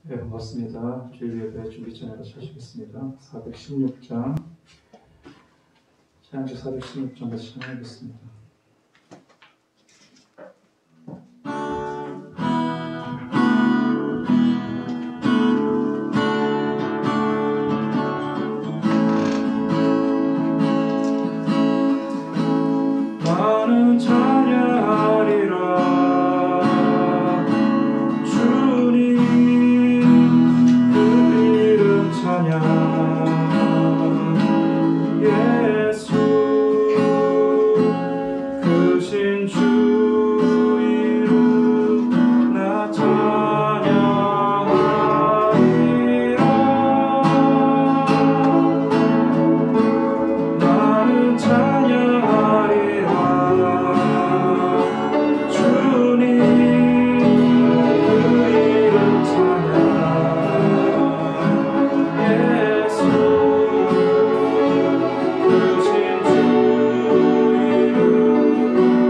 네, 반갑습니다. 주일 예배 준비 전에 찾으시겠습니다. 416장 찬양지 416장 같이 찬양하겠습니다. 나는 찬양하리라 주님 그 이름 찬양 예수 크신 주 이름 나 찬양하리라 나는 찬양하리라 주님 그 이름 찬양 예수 크신 주 이름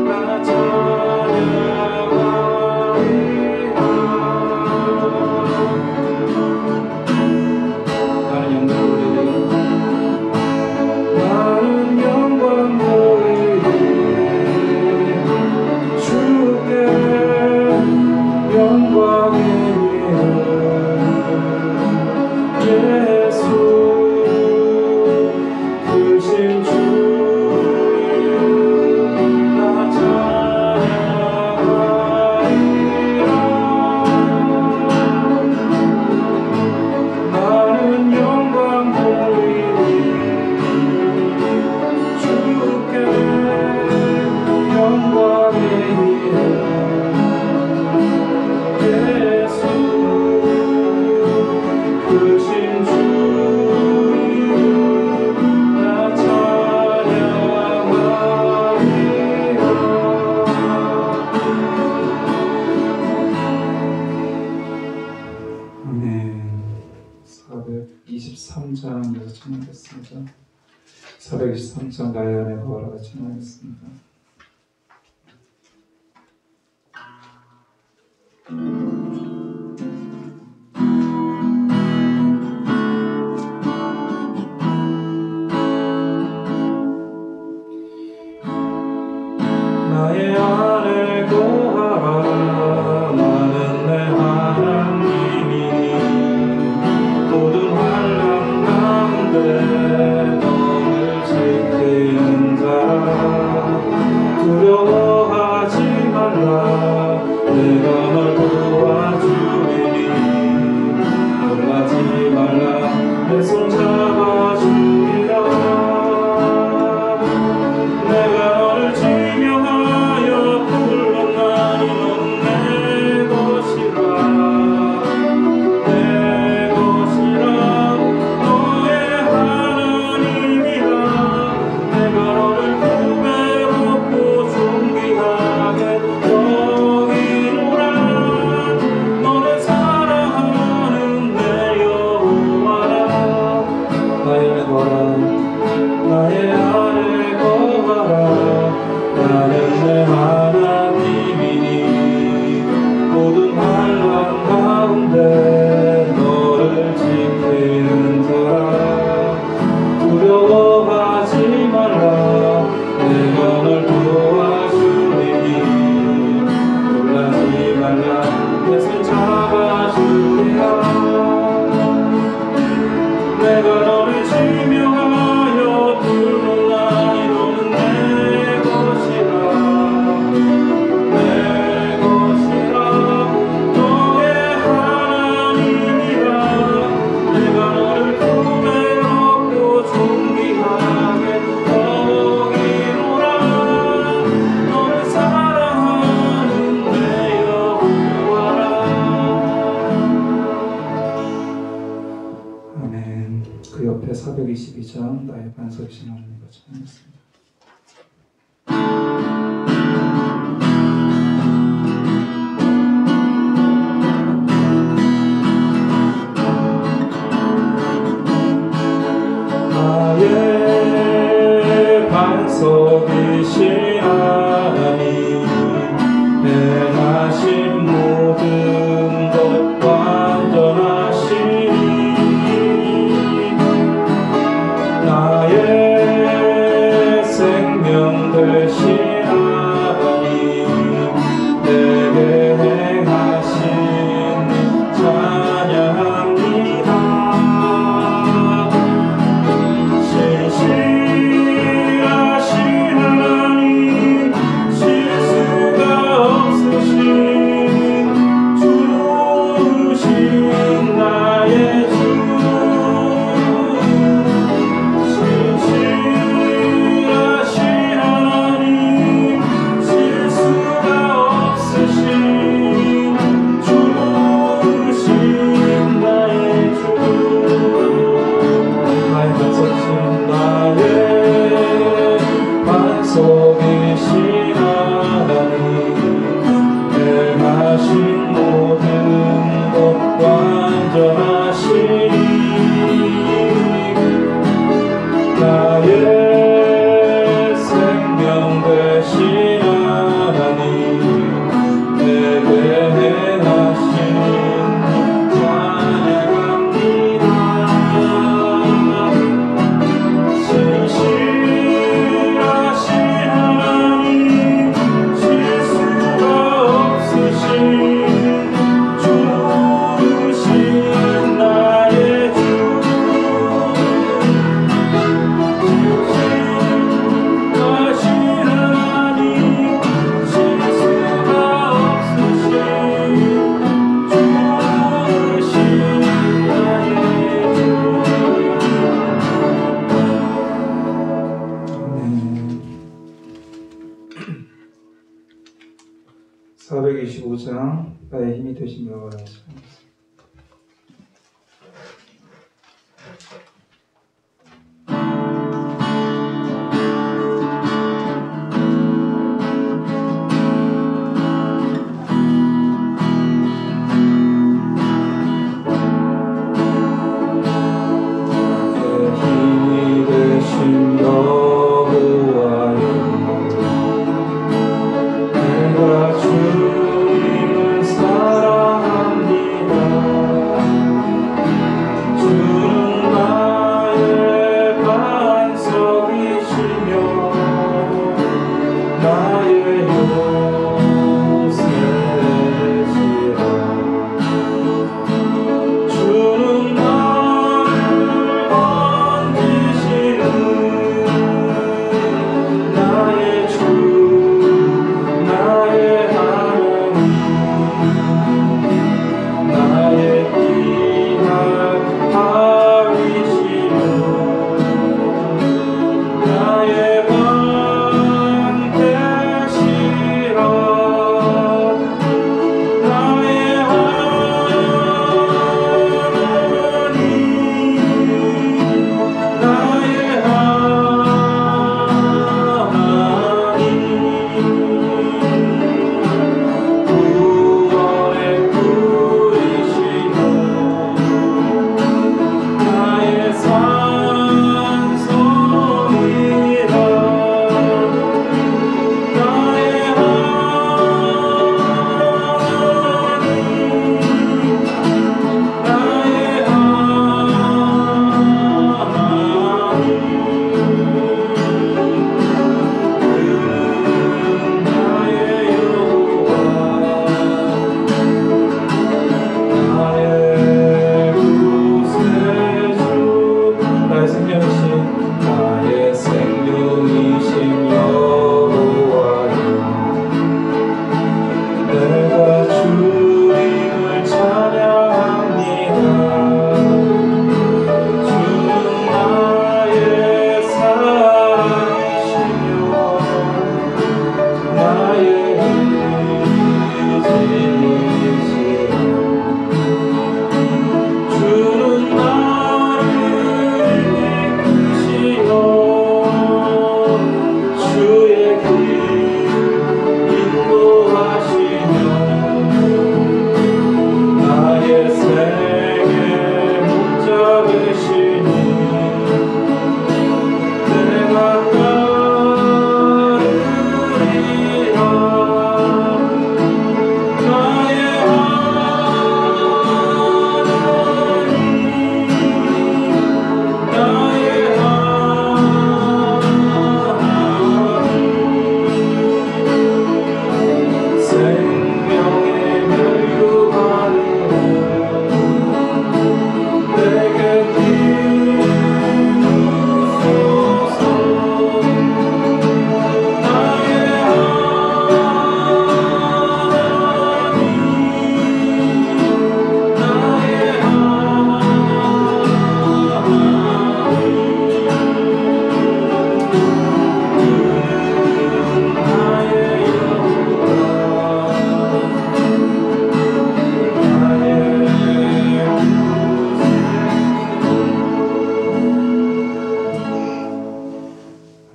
나 찬양하리라 나는 영광 돌리리 주께 영광의 이름 예수 크신 주 이름 나 찬양하리라 나는 영광 돌리리 주께 영광의 이름 예수 크신 주 이름 나 찬양하리라 아멘. 423장에서 찬양했습니다. 423장 나의 안에 거하라 찬양했습니다. 나의 안에 거하라 나는 내 하나님이니 모든 환난 가운데 너를 지키는 자라 두려워하지 말라 내가 널 도와주리니 놀라지 말라 내 손 잡아주리라 내가 너를 지명하여 불렀나니 너는 내 것이라 내 것이라 너의 하나님이라 내가 너를 구별하고 존귀하게 여기노라 너를 사랑하는 내 여호와라 나의 안에 거하라 나의 안에 거하라 나는 내 하나님이니 모든 환난 가운데 너를 지키는 자라 두려워하지 말라 내가 널 도와주리니 놀라지 말라 내 손 잡아주리라 내가 너를 지명하여 불렀나니 너는 내 것이라 내 것이라 너의 하나님이라 내가 너를 구별하고 존귀하게 여기노라 너를 사랑하는 내 여호와라 아멘. 그 옆에 422장 나의 반석이신 하나님과 찬양했습니다. 나의 반석이신 하나님 행하신 모든 것 완전한 25장 나의 힘이 되시며라는 시간입니다.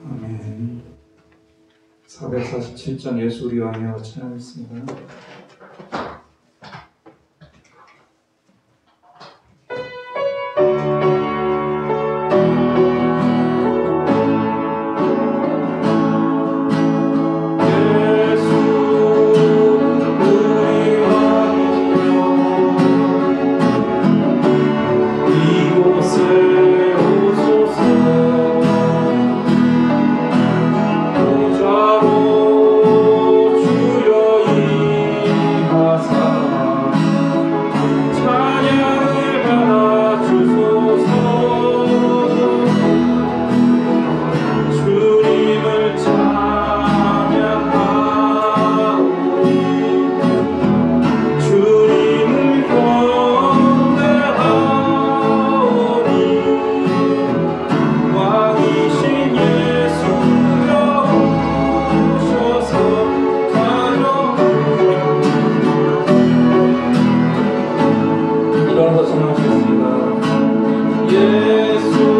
아멘. 447장 예수 우리 왕이여 찬양했습니다. 주여 이 일어나서 찬양하시겠습니다. 예수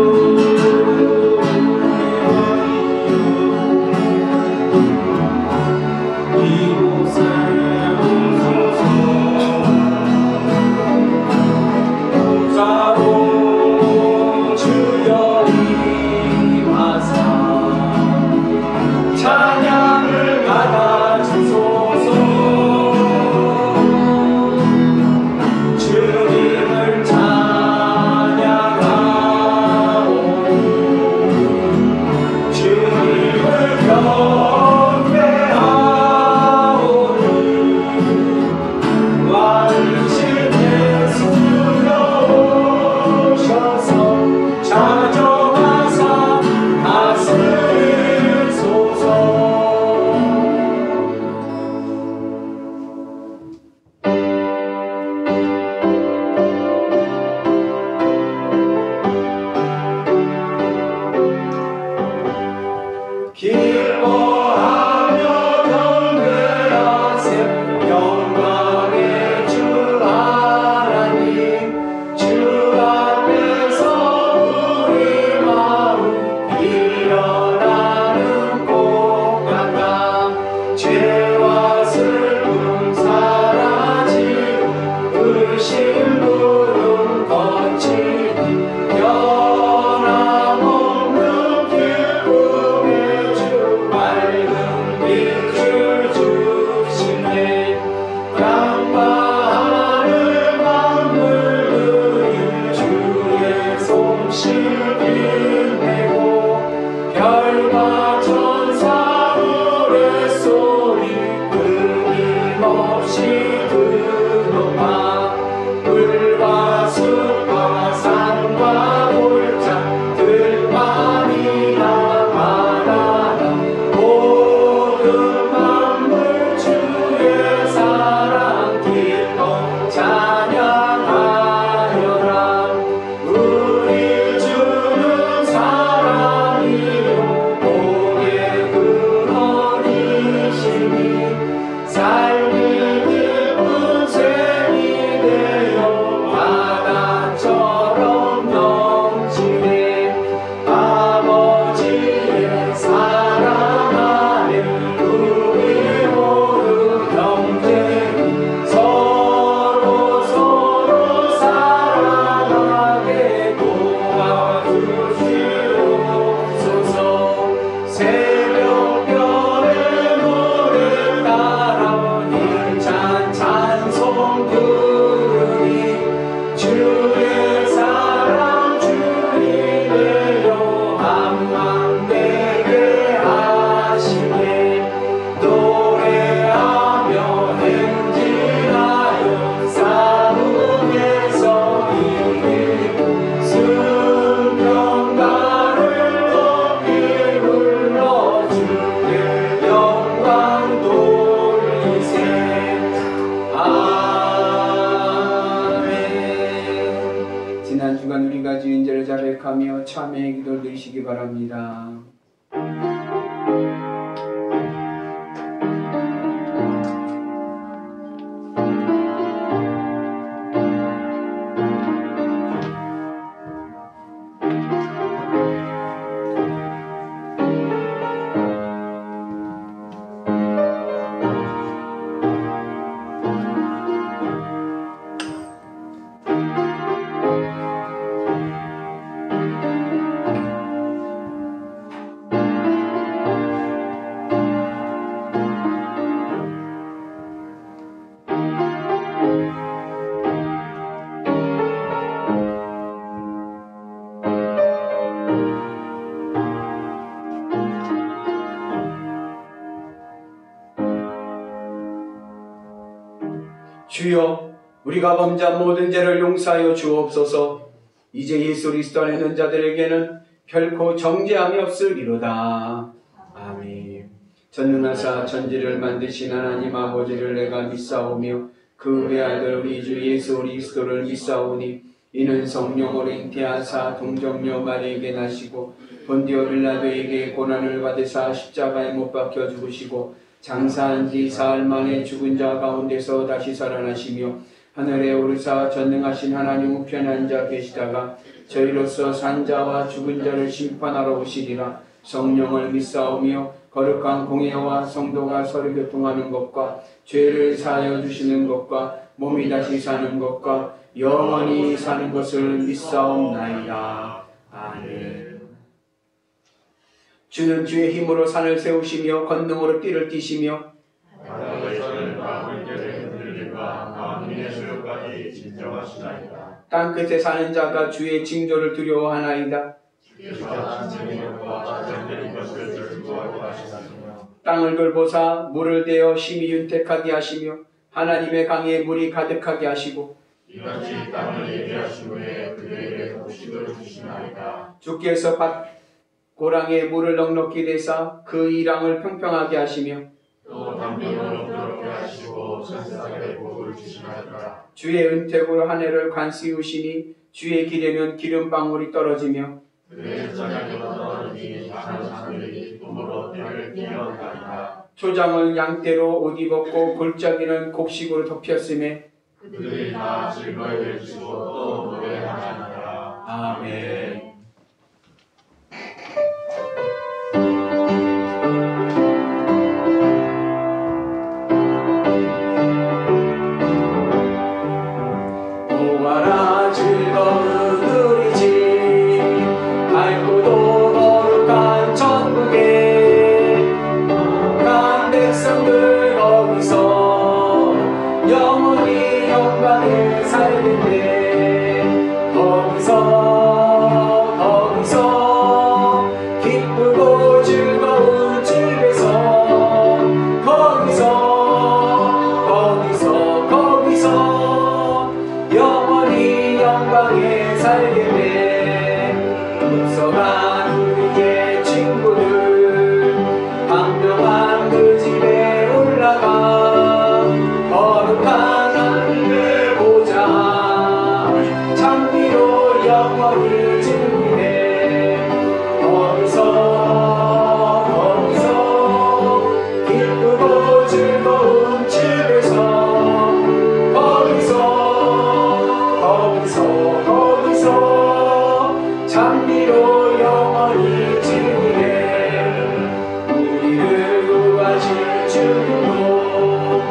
자백하며 참회의 기도를 드리시기 바랍니다. 주여, 우리가 범죄한 모든 죄를 용서하여 주옵소서. 이제 예수 그리스도 안에 있는 자들에게는 결코 정죄함이 없으리로다. 아멘. 전능하사 천지를 만드신 하나님 아버지를 내가 믿사오며 그 외아들 우리 주 예수 그리스도를 믿사오니 이는 성령으로 잉태하사 동정녀 마리에게 나시고 본디오 빌라도에게 고난을 받으사 십자가에 못 박혀 죽으시고 장사한 지 사흘 만에 죽은 자 가운데서 다시 살아나시며 하늘에 오르사 전능하신 하나님 우편에 앉아 계시다가 저희로서 산자와 죽은 자를 심판하러 오시리라. 성령을 믿사오며 거룩한 공예와 성도가 서로 교통하는 것과 죄를 사하여 주시는 것과 몸이 다시 사는 것과 영원히 사는 것을 믿사옵나이다. 아멘. 주는 주의 힘으로 산을 세우시며 권능으로 띠를 띠시며 바다에서는 물결의 흔들림과 만민의 소요까지 진정하시나이다. 땅끝에 사는 자가 주의 징조를 두려워하나이다. 주께서 진정인 것과 자정된 것을 즐거워하게 하시나이다. 땅을 돌보사 물을 대어 심히 윤택하게 하시며 하나님의 강에 물이 가득하게 하시고 이같이 땅을 예비하신 후에 그들에게 곡식을 주시나이다. 주께서 밭 고랑에 물을 넉넉히 대사 그 이랑을 평평하게 하시며 또 담비로 넘도록 하시고 천사에게 복을 주시나이다. 주의 은택으로 한 해를 관시우시니 주의 길에는 기름방울이 떨어지며 그의 저녁에 떨어지니 많은 사람들이 기쁨으로 때를 뛰어나이다. 초장은 양떼로 옷 입었고 골짜기는 곡식으로 덮였음에 그들이 다 즐거이 해주시고 또 노래하나이다. 아멘. 오와라 즐거운 우리 집 밝고도 거룩한 천국에 간 백성들 거기서 영원히 영광을 살겠네. 거기서 기쁘고 즐거운 집에서 거기서 영원히 영광에 살겠네. 묵서간 우리의 친구들 강명한 그 집에 올라가 거룩한 하나님을 보자. 장미로 영원히 즐기네. 거기서 기쁘고 즐거운 집에서 거기서 장미로 영원히 즐기네. 우리를 구하실 주님도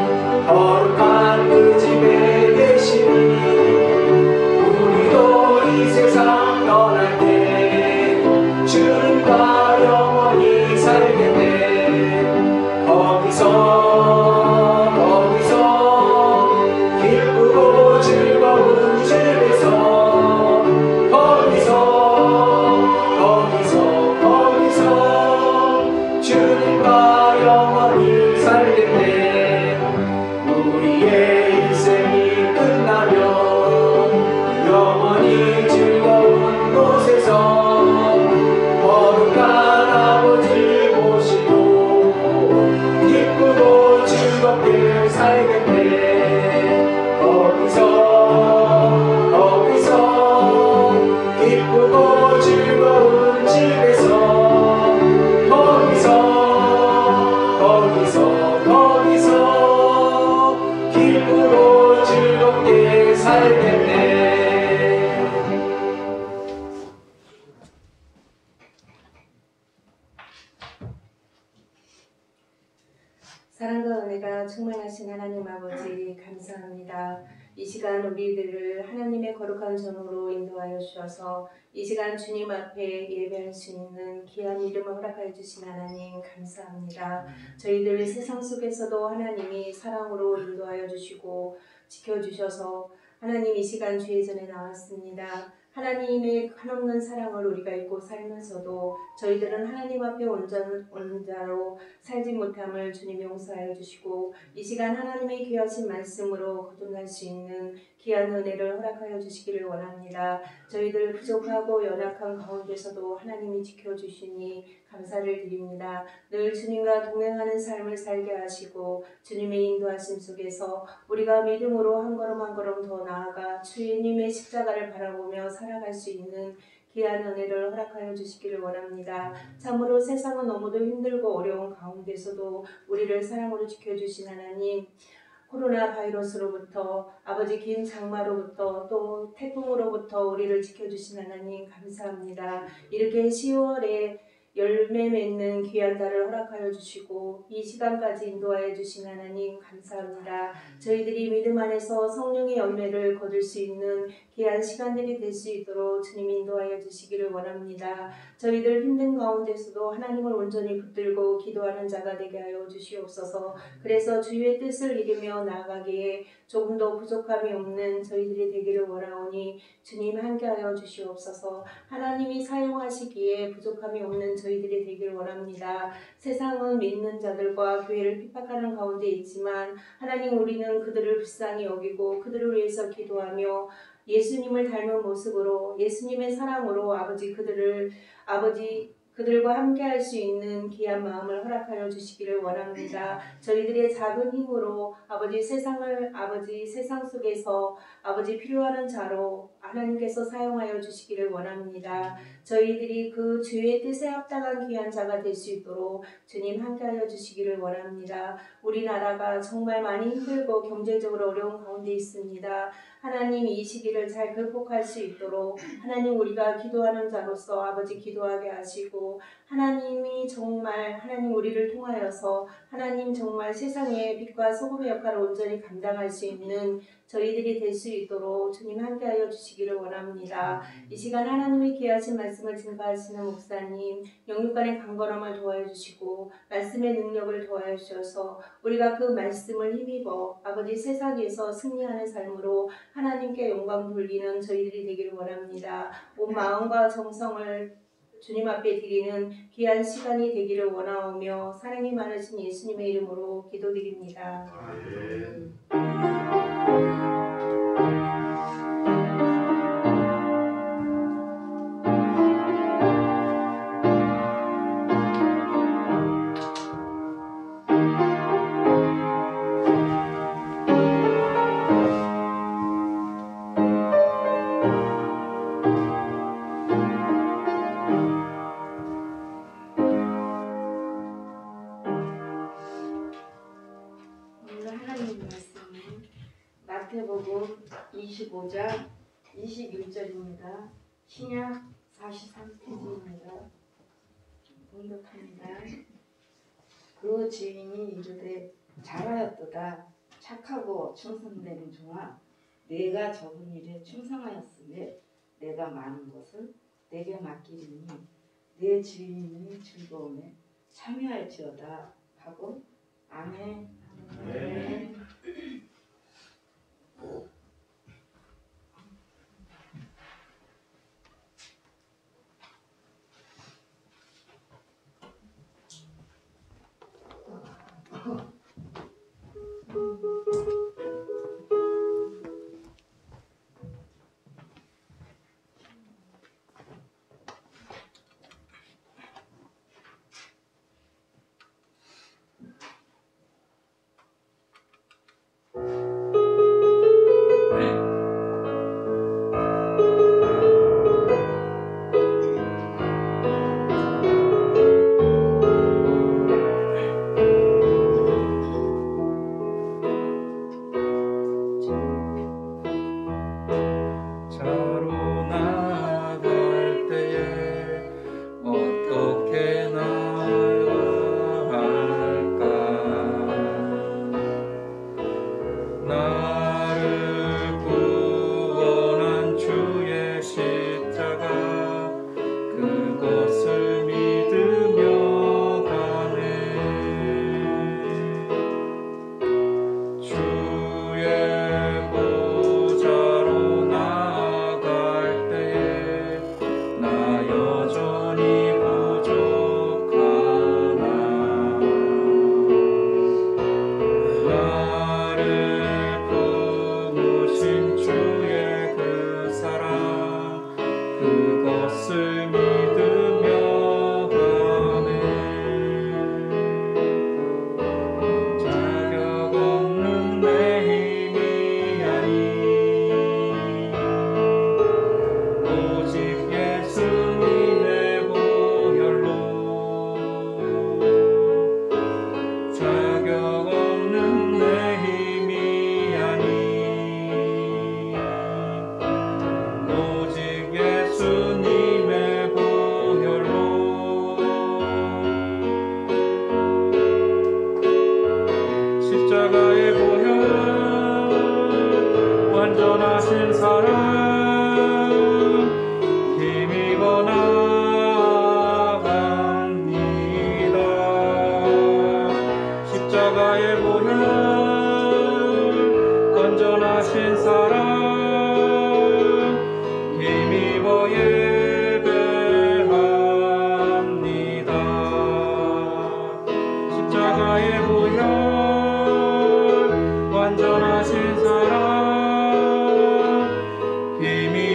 거룩한 그 집에 계시니 우리도 이 세상 떠날 때 주님과 영원히 살겠네. 거기서 기쁘고 즐거운 집에서 거기서 주님과 영원히 살겠네. 우리의 인생이 끝나면 영원히 즐거운 곳에서 거룩한 아버지 모시고 기쁘고 즐겁게 살겠네. 거기서 기쁘고 즐거운 집에서 거기서 기쁘고 즐겁게 살겠네. 사랑과 은혜가 충만하신 하나님 아버지 감사합니다. 이 시간 우리들을 하나님의 거룩한 전으로 인도하여 주셔서 이 시간 주님 앞에 예배할 수 있는 귀한 이름을 허락하여 주신 하나님 감사합니다. 저희들 세상 속에서도 하나님이 사랑으로 인도하여 주시고 지켜주셔서 하나님 이 시간 주의 전에 나왔습니다. 하나님의 한없는 사랑을 우리가 잊고 살면서도 저희들은 하나님 앞에 온자로 살지 못함을 주님 용서하여 주시고 이 시간 하나님의 귀하신 말씀으로 거듭날 수 있는 귀한 은혜를 허락하여 주시기를 원합니다. 저희들 부족하고 연약한 가운데서도 하나님이 지켜주시니 감사를 드립니다. 늘 주님과 동행하는 삶을 살게 하시고 주님의 인도하심 속에서 우리가 믿음으로 한 걸음 한 걸음 더 나아가 주님의 십자가를 바라보며 살아갈 수 있는 귀한 은혜를 허락하여 주시기를 원합니다. 참으로 세상은 너무도 힘들고 어려운 가운데서도 우리를 사랑으로 지켜주신 하나님, 코로나 바이러스로부터 아버지 긴 장마로부터 또 태풍으로부터 우리를 지켜주신 하나님 감사합니다. 이렇게 10월에 열매 맺는 귀한 달을 허락하여 주시고 이 시간까지 인도하여 주신 하나님 감사합니다. 저희들이 믿음 안에서 성령의 열매를 거둘 수 있는 귀한 시간들이 될 수 있도록 주님 인도하여 주시기를 원합니다. 저희들 힘든 가운데서도 하나님을 온전히 붙들고 기도하는 자가 되게 하여 주시옵소서. 그래서 주의 뜻을 이루며 나아가기에 조금 더 부족함이 없는 저희들이 되기를 원하오니 주님 함께하여 주시옵소서. 하나님이 사용하시기에 부족함이 없는 저희들이 되기를 원합니다. 세상은 믿는 자들과 교회를 핍박하는 가운데 있지만 하나님 우리는 그들을 불쌍히 여기고 그들을 위해서 기도하며 예수님을 닮은 모습으로 예수님의 사랑으로 그들과 함께 할 수 있는 귀한 마음을 허락하여 주시기를 원합니다. 저희들의 작은 힘으로 세상 속에서 필요하는 자로 하나님께서 사용하여 주시기를 원합니다. 저희들이 그 주의 뜻에 합당한 귀한 자가 될 수 있도록 주님 함께하여 주시기를 원합니다. 우리나라가 정말 많이 힘들고 경제적으로 어려운 가운데 있습니다. 하나님 이 시기를 잘 극복할 수 있도록 하나님 우리가 기도하는 자로서 아버지 기도하게 하시고 하나님 우리를 통하여서 하나님 정말 세상의 빛과 소금의 역할을 온전히 감당할 수 있는 저희들이 될 수 있도록 주님 함께하여 주시기를 원합니다. 이 시간 하나님의 귀하신 말씀을 증거하시는 목사님 영육간의 강건함을 도와여 주시고 말씀의 능력을 도와여 주셔서 우리가 그 말씀을 힘입어 아버지 세상에서 승리하는 삶으로 하나님께 영광 돌리는 저희들이 되기를 원합니다. 온 마음과 정성을 주님 앞에 드리는 귀한 시간이 되기를 원하오며 사랑이 많으신 예수님의 이름으로 기도드립니다. 마태복음 25장 21절입니다. 신약 43페이지입니다. 봉독합니다. 그 주인이 이르되 잘하였도다 착하고 충성된 종아 내가 적은 일에 충성하였으며 내가 많은 것을 내게 맡기리니 내 주인의 즐거움에 참여할지어다 하고 아멘. 아멘.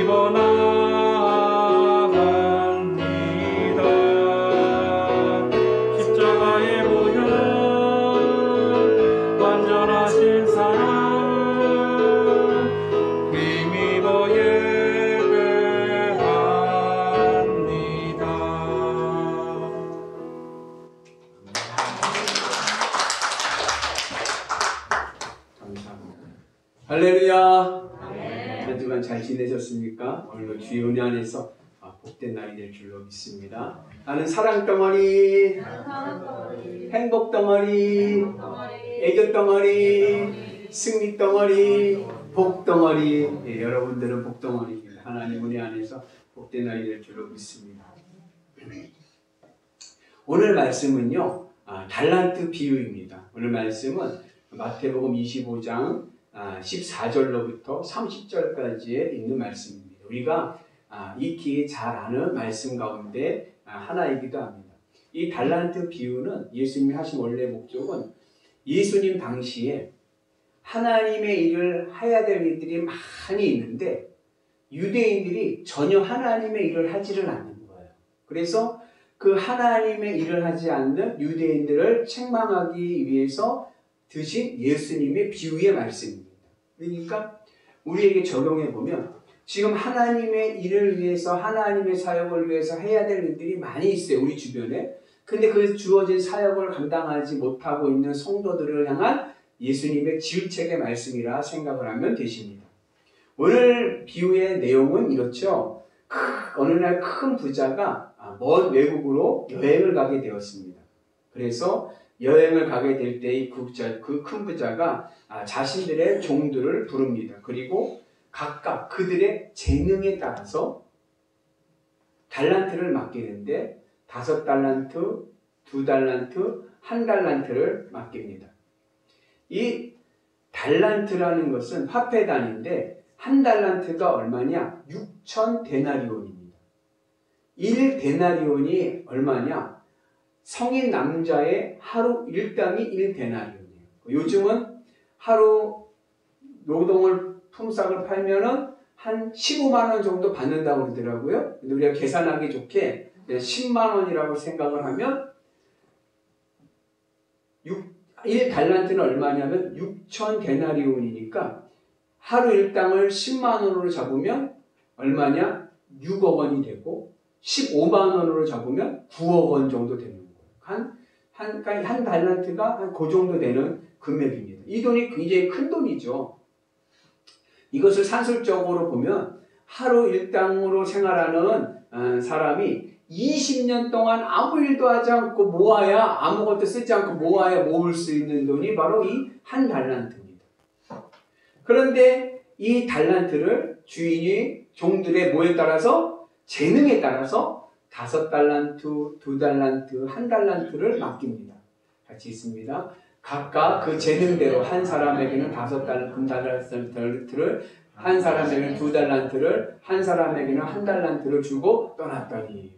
입어 나갑니다. 십자가의 보혈 완전하신 사랑 힘입어 예배합니다. 감사합니다. 할렐루야. 한 주간 잘 지내셨습니까? 오늘도 주의 은혜 안에서 복된 날이 될 줄로 믿습니다. 나는 사랑 덩어리, 행복 덩어리, 애교 덩어리, 승리 덩어리, 복 덩어리. 예, 여러분들은 복 덩어리입니다. 하나님 은혜 안에서 복된 날이 될 줄로 믿습니다. 오늘 말씀은요, 달란트 비유입니다. 오늘 말씀은 마태복음 25장 14절로부터 30절까지에 있는 말씀입니다. 우리가 익히 잘 아는 말씀 가운데 하나이기도 합니다. 이 달란트 비유는 예수님이 하신 원래 목적은 예수님 당시에 하나님의 일을 해야 될 일들이 많이 있는데 유대인들이 전혀 하나님의 일을 하지를 않는 거예요. 그래서 그 하나님의 일을 하지 않는 유대인들을 책망하기 위해서 드신 예수님의 비유의 말씀입니다. 그러니까 우리에게 적용해 보면 지금 하나님의 일을 위해서 하나님의 사역을 위해서 해야 될 일들이 많이 있어요. 우리 주변에. 근데 그 주어진 사역을 감당하지 못하고 있는 성도들을 향한 예수님의 지휘책의 말씀이라 생각을 하면 되십니다. 오늘 비유의 내용은 이렇죠. 어느 날 큰 부자가 먼 외국으로 여행을 가게 되었습니다. 그래서 여행을 가게 될 때 그 큰 부자가 자신들의 종들을 부릅니다. 그리고 각각 그들의 재능에 따라서 달란트를 맡기는데 5달란트, 2달란트, 1달란트를 맡깁니다. 이 달란트라는 것은 화폐 단위인데 1달란트가 얼마냐? 6,000데나리온입니다. 1데나리온이 얼마냐? 성인 남자의 하루 일당이 1데나리온이에요. 요즘은 하루 노동을 품삯을 팔면은 한 15만 원 정도 받는다고 그러더라고요. 근데 우리가 계산하기 좋게 10만 원이라고 생각을 하면 1달란트는 얼마냐면 6,000데나리온이니까 하루 일당을 10만 원으로 잡으면 얼마냐? 6억 원이 되고 15만 원으로 잡으면 9억 원 정도 되는 거예요. 한 달란트가 그 정도 되는 금액입니다. 이 돈이 굉장히 큰 돈이죠. 이것을 산술적으로 보면 하루 일당으로 생활하는 사람이 20년 동안 아무 일도 하지 않고 모아야 아무것도 쓰지 않고 모아야 모을 수 있는 돈이 바로 이 1달란트입니다. 그런데 이 달란트를 주인이 종들의 뭐에 따라서 재능에 따라서 5달란트, 2달란트, 1달란트를 맡깁니다. 같이 있습니다. 각각 그 재능대로 한 사람에게는 5달란트를, 한 사람에게는 2달란트를, 한 사람에게는 1달란트를 주고 떠났더니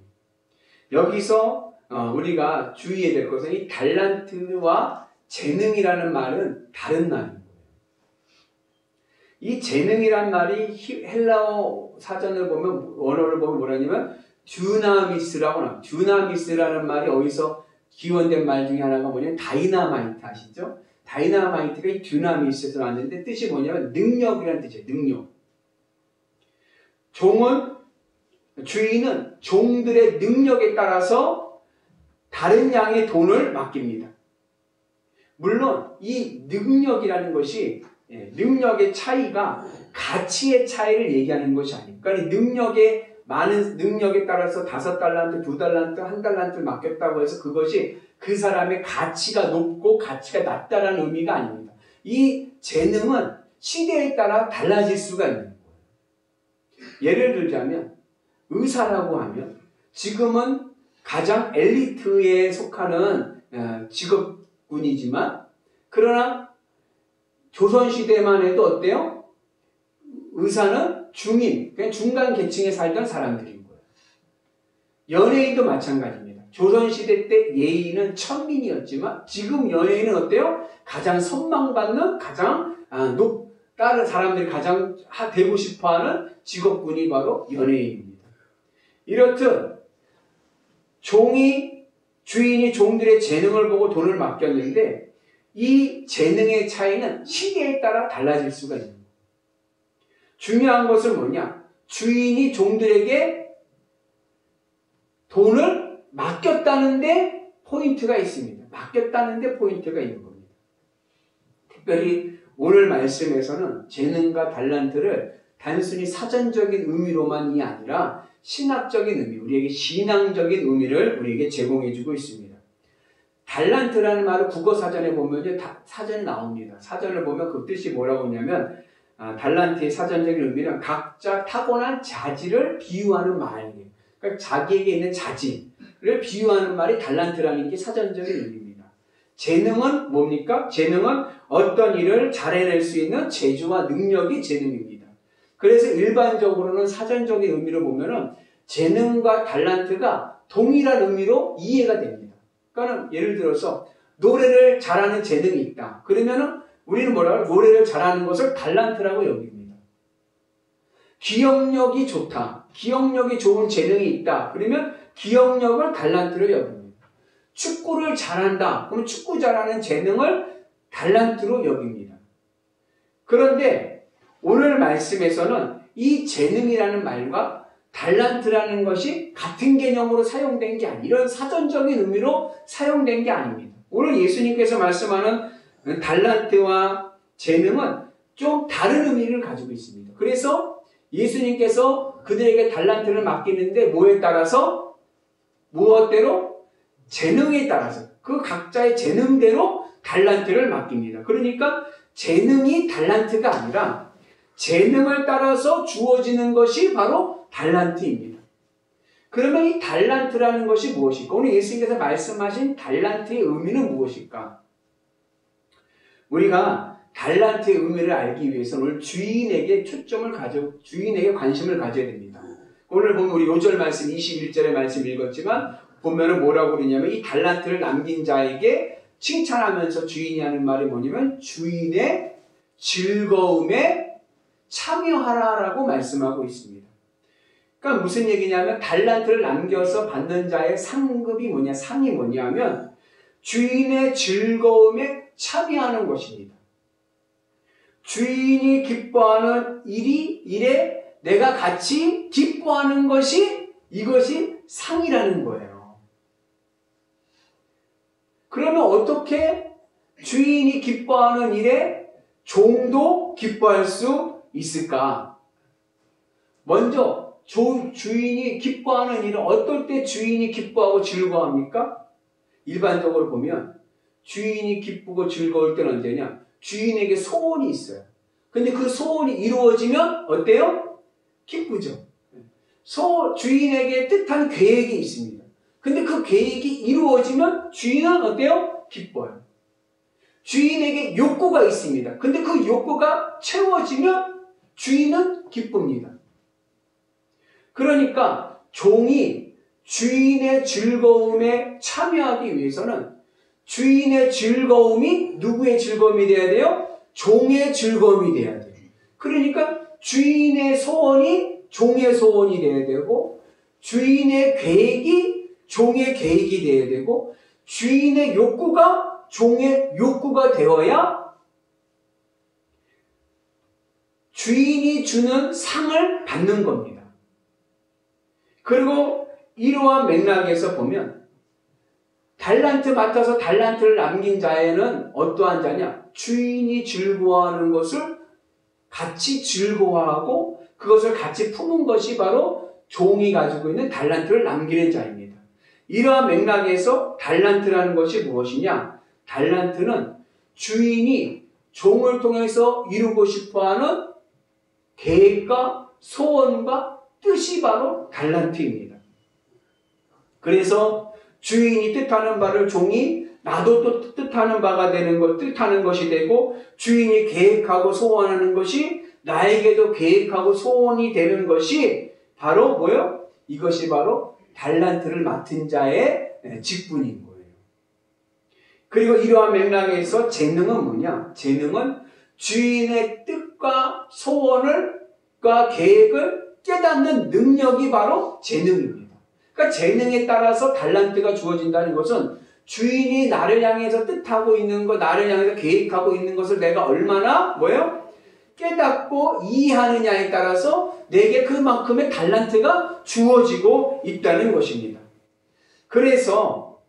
여기서 우리가 주의해야 될 것은 이 달란트와 재능이라는 말은 다른 말인 거예요. 이 재능이란 말이 헬라어 사전을 보면 원어를 보면 뭐라냐면 듀나미스라고 나와요. 듀나미스라는 말이 어디서 기원된 말 중에 하나가 뭐냐면 다이나마이트 아시죠? 다이나마이트가 이 듀나미스에서 왔는데 뜻이 뭐냐면 능력이라는 뜻이에요. 능력. 주인은 종들의 능력에 따라서 다른 양의 돈을 맡깁니다. 물론 이 능력이라는 것이 능력의 차이가 가치의 차이를 얘기하는 것이 아닙니다. 그러니까 많은 능력에 따라서 5달란트, 2달란트, 1달란트를 맡겼다고 해서 그것이 그 사람의 가치가 높고 가치가 낮다라는 의미가 아닙니다. 이 재능은 시대에 따라 달라질 수가 있는 거예요. 예를 들자면 의사라고 하면 지금은 가장 엘리트에 속하는 직업군이지만 그러나 조선시대만 해도 어때요? 의사는 중인, 그냥 중간 계층에 살던 사람들인 거예요. 연예인도 마찬가지입니다. 조선시대 때 예의는 천민이었지만 지금 연예인은 어때요? 가장 선망받는 가장 다른 사람들이 가장 되고 싶어하는 직업군이 바로 연예인입니다. 이렇듯 주인이 종들의 재능을 보고 돈을 맡겼는데 이 재능의 차이는 시대에 따라 달라질 수가 있는 거예요. 중요한 것은 뭐냐? 주인이 종들에게 돈을 맡겼다는데 포인트가 있습니다. 맡겼다는데 포인트가 있는 겁니다. 특별히 오늘 말씀에서는 재능과 달란트를 단순히 사전적인 의미로만이 아니라 신학적인 의미, 우리에게 신앙적인 의미를 우리에게 제공해주고 있습니다. 달란트라는 말을 국어사전에 보면 사전에 나옵니다. 사전을 보면 그 뜻이 뭐라고 하냐면 달란트의 사전적인 의미는 각자 타고난 자질을 비유하는 말이에요. 그러니까 자기에게 있는 자질을 비유하는 말이 달란트라는 게 사전적인 의미입니다. 재능은 뭡니까? 재능은 어떤 일을 잘 해낼 수 있는 재주와 능력이 재능입니다. 그래서 일반적으로는 사전적인 의미로 보면은 재능과 달란트가 동일한 의미로 이해가 됩니다. 그러니까 예를 들어서 노래를 잘하는 재능이 있다. 그러면은 우리는 뭐라고 해요? 노래를 잘하는 것을 달란트라고 여깁니다. 기억력이 좋다. 기억력이 좋은 재능이 있다. 그러면 기억력을 달란트로 여깁니다. 축구를 잘한다. 그러면 축구 잘하는 재능을 달란트로 여깁니다. 그런데 오늘 말씀에서는 이 재능이라는 말과 달란트라는 것이 같은 개념으로 사용된 게 아니라 이런 사전적인 의미로 사용된 게 아닙니다. 오늘 예수님께서 말씀하는 달란트와 재능은 좀 다른 의미를 가지고 있습니다. 그래서 예수님께서 그들에게 달란트를 맡기는데 뭐에 따라서? 무엇대로? 재능에 따라서 그 각자의 재능대로 달란트를 맡깁니다. 그러니까 재능이 달란트가 아니라 재능을 따라서 주어지는 것이 바로 달란트입니다. 그러면 이 달란트라는 것이 무엇일까? 오늘 예수님께서 말씀하신 달란트의 의미는 무엇일까? 우리가 달란트의 의미를 알기 위해서 오늘 주인에게 주인에게 관심을 가져야 됩니다. 오늘 보면 우리 요절 말씀 21절의 말씀 읽었지만 보면은 뭐라고 그러냐면 이 달란트를 남긴 자에게 칭찬하면서 주인이 하는 말이 뭐냐면 주인의 즐거움에 참여하라라고 말씀하고 있습니다. 그러니까 무슨 얘기냐면 달란트를 남겨서 받는 자의 상이 뭐냐면 주인의 즐거움에 참여하는 것입니다. 주인이 기뻐하는 일에 내가 같이 기뻐하는 것이 이것이 상이라는 거예요. 그러면 어떻게 주인이 기뻐하는 일에 종도 기뻐할 수 있을까? 먼저 주인이 기뻐하는 일은 어떨 때 주인이 기뻐하고 즐거워합니까? 일반적으로 보면 주인이 기쁘고 즐거울 때는 언제냐? 주인에게 소원이 있어요. 근데 그 소원이 이루어지면 어때요? 기쁘죠. 주인에게 뜻한 계획이 있습니다. 근데 그 계획이 이루어지면 주인은 어때요? 기뻐요. 주인에게 욕구가 있습니다. 근데 그 욕구가 채워지면 주인은 기쁩니다. 그러니까 종이 주인의 즐거움에 참여하기 위해서는 주인의 즐거움이 누구의 즐거움이 돼야 돼요? 종의 즐거움이 돼야 돼요. 그러니까 주인의 소원이 종의 소원이 돼야 되고 주인의 계획이 종의 계획이 돼야 되고 주인의 욕구가 종의 욕구가 되어야 주인이 주는 상을 받는 겁니다. 그리고 이러한 맥락에서 보면 달란트 맡아서 달란트를 남긴 자에는 어떠한 자냐? 주인이 즐거워하는 것을 같이 즐거워하고 그것을 같이 품은 것이 바로 종이 가지고 있는 달란트를 남기는 자입니다. 이러한 맥락에서 달란트라는 것이 무엇이냐? 달란트는 주인이 종을 통해서 이루고 싶어하는 계획과 소원과 뜻이 바로 달란트입니다. 그래서 주인이 뜻하는 바를 종이 나도 또 뜻하는 바가 되는 것, 뜻하는 것이 되고 주인이 계획하고 소원하는 것이 나에게도 계획하고 소원이 되는 것이 바로 뭐요? 이것이 바로 달란트를 맡은 자의 직분인 거예요. 그리고 이러한 맥락에서 재능은 뭐냐? 재능은 주인의 뜻과 소원을 뜻과 계획을 깨닫는 능력이 바로 재능입니다. 그러니까 재능에 따라서 달란트가 주어진다는 것은 주인이 나를 향해서 뜻하고 있는 것, 나를 향해서 계획하고 있는 것을 내가 얼마나 뭐예요? 깨닫고 이해하느냐에 따라서 내게 그만큼의 달란트가 주어지고 있다는 것입니다. 그래서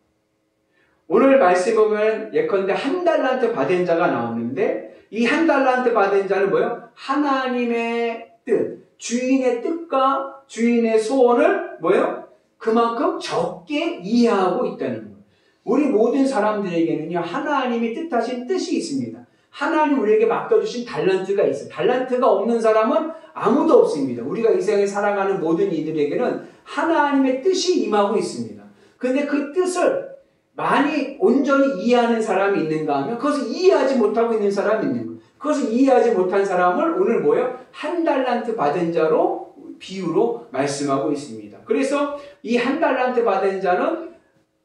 오늘 말씀에 보면 예컨대 1달란트 받은 자가 나오는데 이 1달란트 받은 자는 뭐예요? 하나님의 뜻, 주인의 뜻과 주인의 소원을 뭐예요? 그만큼 적게 이해하고 있다는 거예요. 우리 모든 사람들에게는요, 하나님이 뜻하신 뜻이 있습니다. 하나님 우리에게 맡겨주신 달란트가 있어요. 달란트가 없는 사람은 아무도 없습니다. 우리가 이 세상에 살아가는 모든 이들에게는 하나님의 뜻이 임하고 있습니다. 근데 그 뜻을 많이 온전히 이해하는 사람이 있는가 하면 그것을 이해하지 못하고 있는 사람이 있는 거예요. 그것을 이해하지 못한 사람을 오늘 뭐예요? 1달란트 받은 자로 비유로 말씀하고 있습니다. 그래서 이 1달란트 받은 자는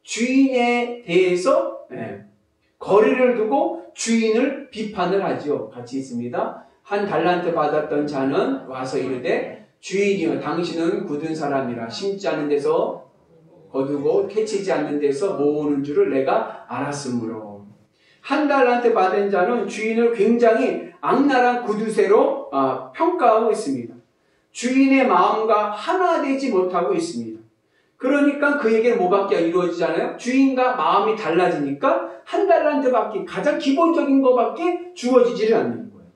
주인에 대해서 거리를 두고 주인을 비판을 하죠. 같이 있습니다. 1달란트 받았던 자는 와서 이르되 주인이여 당신은 굳은 사람이라 심지 않는 데서 거두고 캐치지 않는 데서 모으는 줄을 내가 알았으므로. 1달란트 받은 자는 주인을 굉장히 악랄한 구두쇠로 평가하고 있습니다. 주인의 마음과 하나 되지 못하고 있습니다. 그러니까 그에게는 뭐밖에 이루어지잖아요? 주인과 마음이 달라지니까 1달란트밖에 가장 기본적인 것밖에 주어지지를 않는 거예요.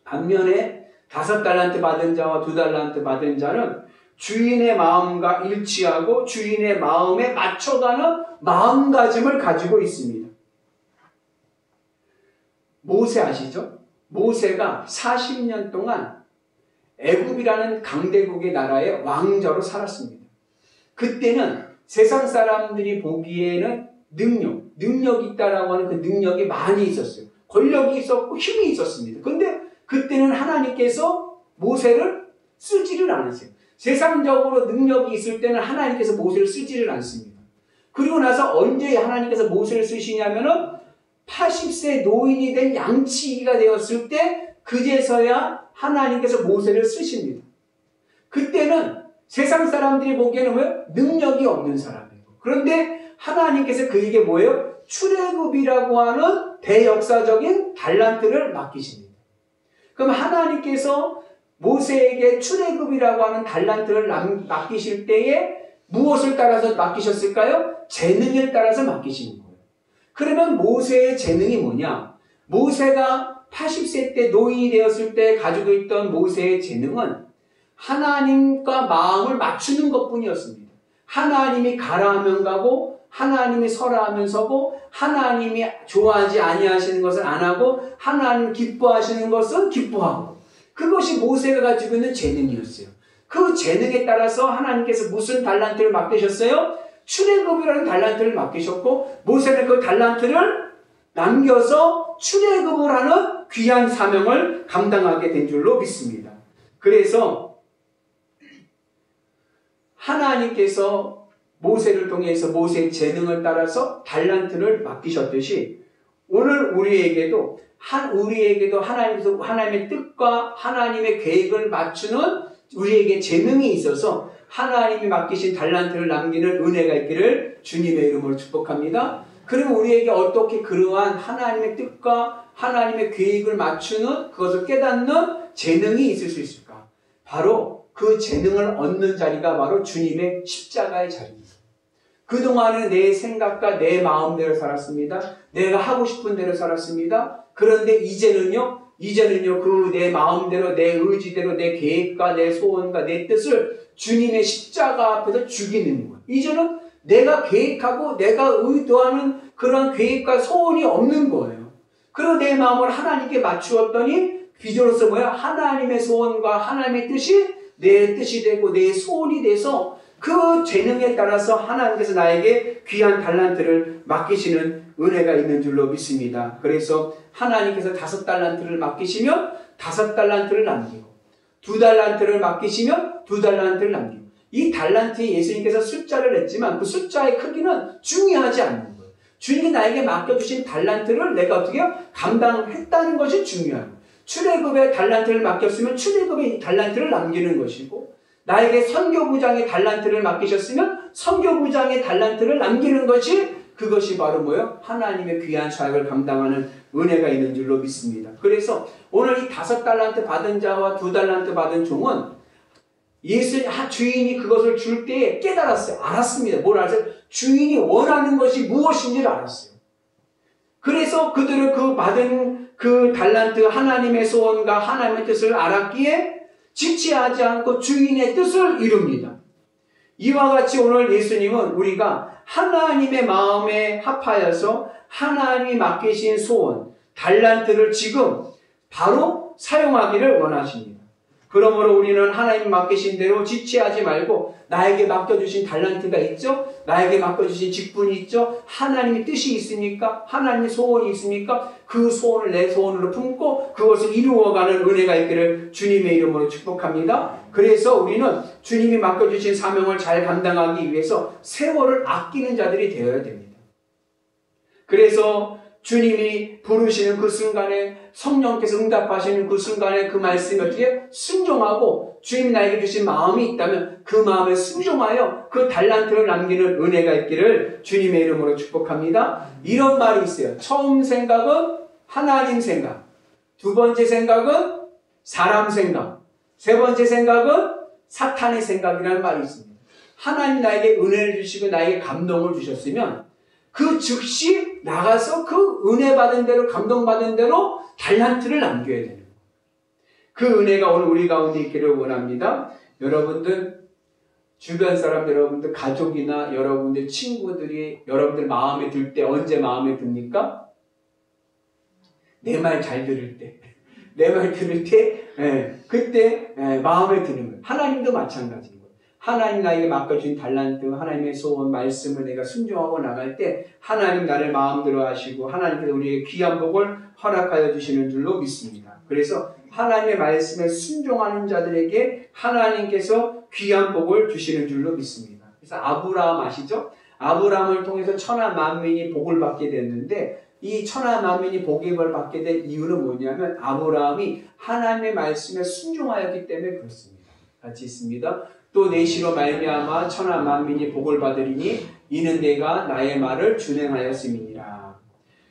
반면에 5달란트 받은 자와 2달란트 받은 자는 주인의 마음과 일치하고 주인의 마음에 맞춰가는 마음가짐을 가지고 있습니다. 모세 아시죠? 모세가 40년 동안 애굽이라는 강대국의 나라의 왕자로 살았습니다. 그때는 세상 사람들이 보기에는 능력이 있다라고 하는 그 능력이 많이 있었어요. 권력이 있었고 힘이 있었습니다. 그런데 그때는 하나님께서 모세를 쓰지를 않으세요. 세상적으로 능력이 있을 때는 하나님께서 모세를 쓰지를 않습니다. 그리고 나서 언제 하나님께서 모세를 쓰시냐면은 80세 노인이 된 양치기가 되었을 때 그제서야 하나님께서 모세를 쓰십니다. 그때는 세상 사람들이 보기에는 왜? 능력이 없는 사람이고. 그런데 하나님께서 그에게 뭐예요? 출애굽이라고 하는 대역사적인 달란트를 맡기십니다. 그럼 하나님께서 모세에게 출애굽이라고 하는 달란트를 맡기실 때에 무엇을 따라서 맡기셨을까요? 재능을 따라서 맡기신 거예요. 그러면 모세의 재능이 뭐냐? 모세가 80세 때 노인이 되었을 때 가지고 있던 모세의 재능은 하나님과 마음을 맞추는 것뿐이었습니다. 하나님이 가라 하면 가고 하나님이 서라 하면 서고 하나님이 좋아하지 아니하시는 것은 안 하고 하나님 기뻐하시는 것은 기뻐하고 그것이 모세가 가지고 있는 재능이었어요. 그 재능에 따라서 하나님께서 무슨 달란트를 맡기셨어요? 출애굽이라는 달란트를 맡기셨고 모세는 그 달란트를 남겨서 출애굽을 하는 귀한 사명을 감당하게 된 줄로 믿습니다. 그래서 하나님께서 모세를 통해서 모세의 재능을 따라서 달란트를 맡기셨듯이 오늘 우리에게도 하나님께서 하나님의 뜻과 하나님의 계획을 맞추는 우리에게 재능이 있어서 하나님이 맡기신 달란트를 남기는 은혜가 있기를 주님의 이름으로 축복합니다. 그러면 우리에게 어떻게 그러한 하나님의 뜻과 하나님의 계획을 맞추는 그것을 깨닫는 재능이 있을 수 있을까? 바로 그 재능을 얻는 자리가 바로 주님의 십자가의 자리입니다. 그동안은 내 생각과 내 마음대로 살았습니다. 내가 하고 싶은 대로 살았습니다. 그런데 이제는요 그 내 마음대로 내 의지대로 내 계획과 내 소원과 내 뜻을 주님의 십자가 앞에서 죽이는 거예요. 이제는 내가 계획하고 내가 의도하는 그런 계획과 소원이 없는 거예요. 그리고 내 마음을 하나님께 맞추었더니 비전으로서 뭐야? 하나님의 소원과 하나님의 뜻이 내 뜻이 되고 내 소원이 돼서 그 재능에 따라서 하나님께서 나에게 귀한 달란트를 맡기시는 은혜가 있는 줄로 믿습니다. 그래서 하나님께서 5달란트를 맡기시면 5달란트를 남기고 2달란트를 맡기시면 2달란트를 남기고 이 달란트에 예수님께서 숫자를 냈지만 그 숫자의 크기는 중요하지 않는 거예요. 주님이 나에게 맡겨주신 달란트를 내가 어떻게 감당했다는 것이 중요해요. 출애굽의 달란트를 맡겼으면 출애굽의 달란트를 남기는 것이고, 나에게 선교부장의 달란트를 맡기셨으면 선교부장의 달란트를 남기는 것이, 그것이 바로 뭐예요? 하나님의 귀한 사역을 감당하는 은혜가 있는 줄로 믿습니다. 그래서 오늘 이 5달란트 받은 자와 2달란트 받은 종은 주인이 그것을 줄 때에 깨달았어요. 알았습니다. 뭘 알았어요? 주인이 원하는 것이 무엇인지를 알았어요. 그래서 그들은 그 받은 그 달란트, 하나님의 소원과 하나님의 뜻을 알았기에 지체하지 않고 주인의 뜻을 이룹니다. 이와 같이 오늘 예수님은 우리가 하나님의 마음에 합하여서 하나님이 맡기신 소원, 달란트를 지금 바로 사용하기를 원하십니다. 그러므로 우리는 하나님 맡기신 대로 지체하지 말고, 나에게 맡겨주신 달란트가 있죠? 나에게 맡겨주신 직분이 있죠? 하나님의 뜻이 있으니까, 하나님의 소원이 있으니까 그 소원을 내 소원으로 품고 그것을 이루어가는 은혜가 있기를 주님의 이름으로 축복합니다. 그래서 우리는 주님이 맡겨주신 사명을 잘 감당하기 위해서 세월을 아끼는 자들이 되어야 됩니다. 그래서 주님이 부르시는 그 순간에, 성령께서 응답하시는 그 순간에 그 말씀에 어떻게 순종하고, 주님이 나에게 주신 마음이 있다면 그 마음에 순종하여 그 달란트를 남기는 은혜가 있기를 주님의 이름으로 축복합니다. 이런 말이 있어요. 처음 생각은 하나님 생각, 두 번째 생각은 사람 생각, 세 번째 생각은 사탄의 생각이라는 말이 있습니다. 하나님 나에게 은혜를 주시고 나에게 감동을 주셨으면 그 즉시 나가서 그 은혜 받은 대로, 감동받은 대로 달란트를 남겨야 되는 거예요. 그 은혜가 오늘 우리 가운데 있기를 원합니다. 여러분들, 주변 사람 여러분들, 가족이나 여러분들 친구들이 여러분들 마음에 들 때 언제 마음에 듭니까? 내 말 잘 들을 때. 내 말 들을 때, 그때 마음에 드는 거예요. 하나님도 마찬가지예요. 하나님 나에게 맡겨준 달란트, 하나님의 소원, 말씀을 내가 순종하고 나갈 때 하나님 나를 마음대로 하시고 하나님께서 우리에게 귀한 복을 허락하여 주시는 줄로 믿습니다. 그래서 하나님의 말씀에 순종하는 자들에게 하나님께서 귀한 복을 주시는 줄로 믿습니다. 그래서 아브라함 아시죠? 아브라함을 통해서 천하 만민이 복을 받게 됐는데, 이 천하 만민이 복을 받게 된 이유는 뭐냐면 아브라함이 하나님의 말씀에 순종하였기 때문에 그렇습니다. 같이 있습니다. 또 내시로 말미암아 천하 만민이 복을 받으리니 이는 내가 나의 말을 준행하였음이니라.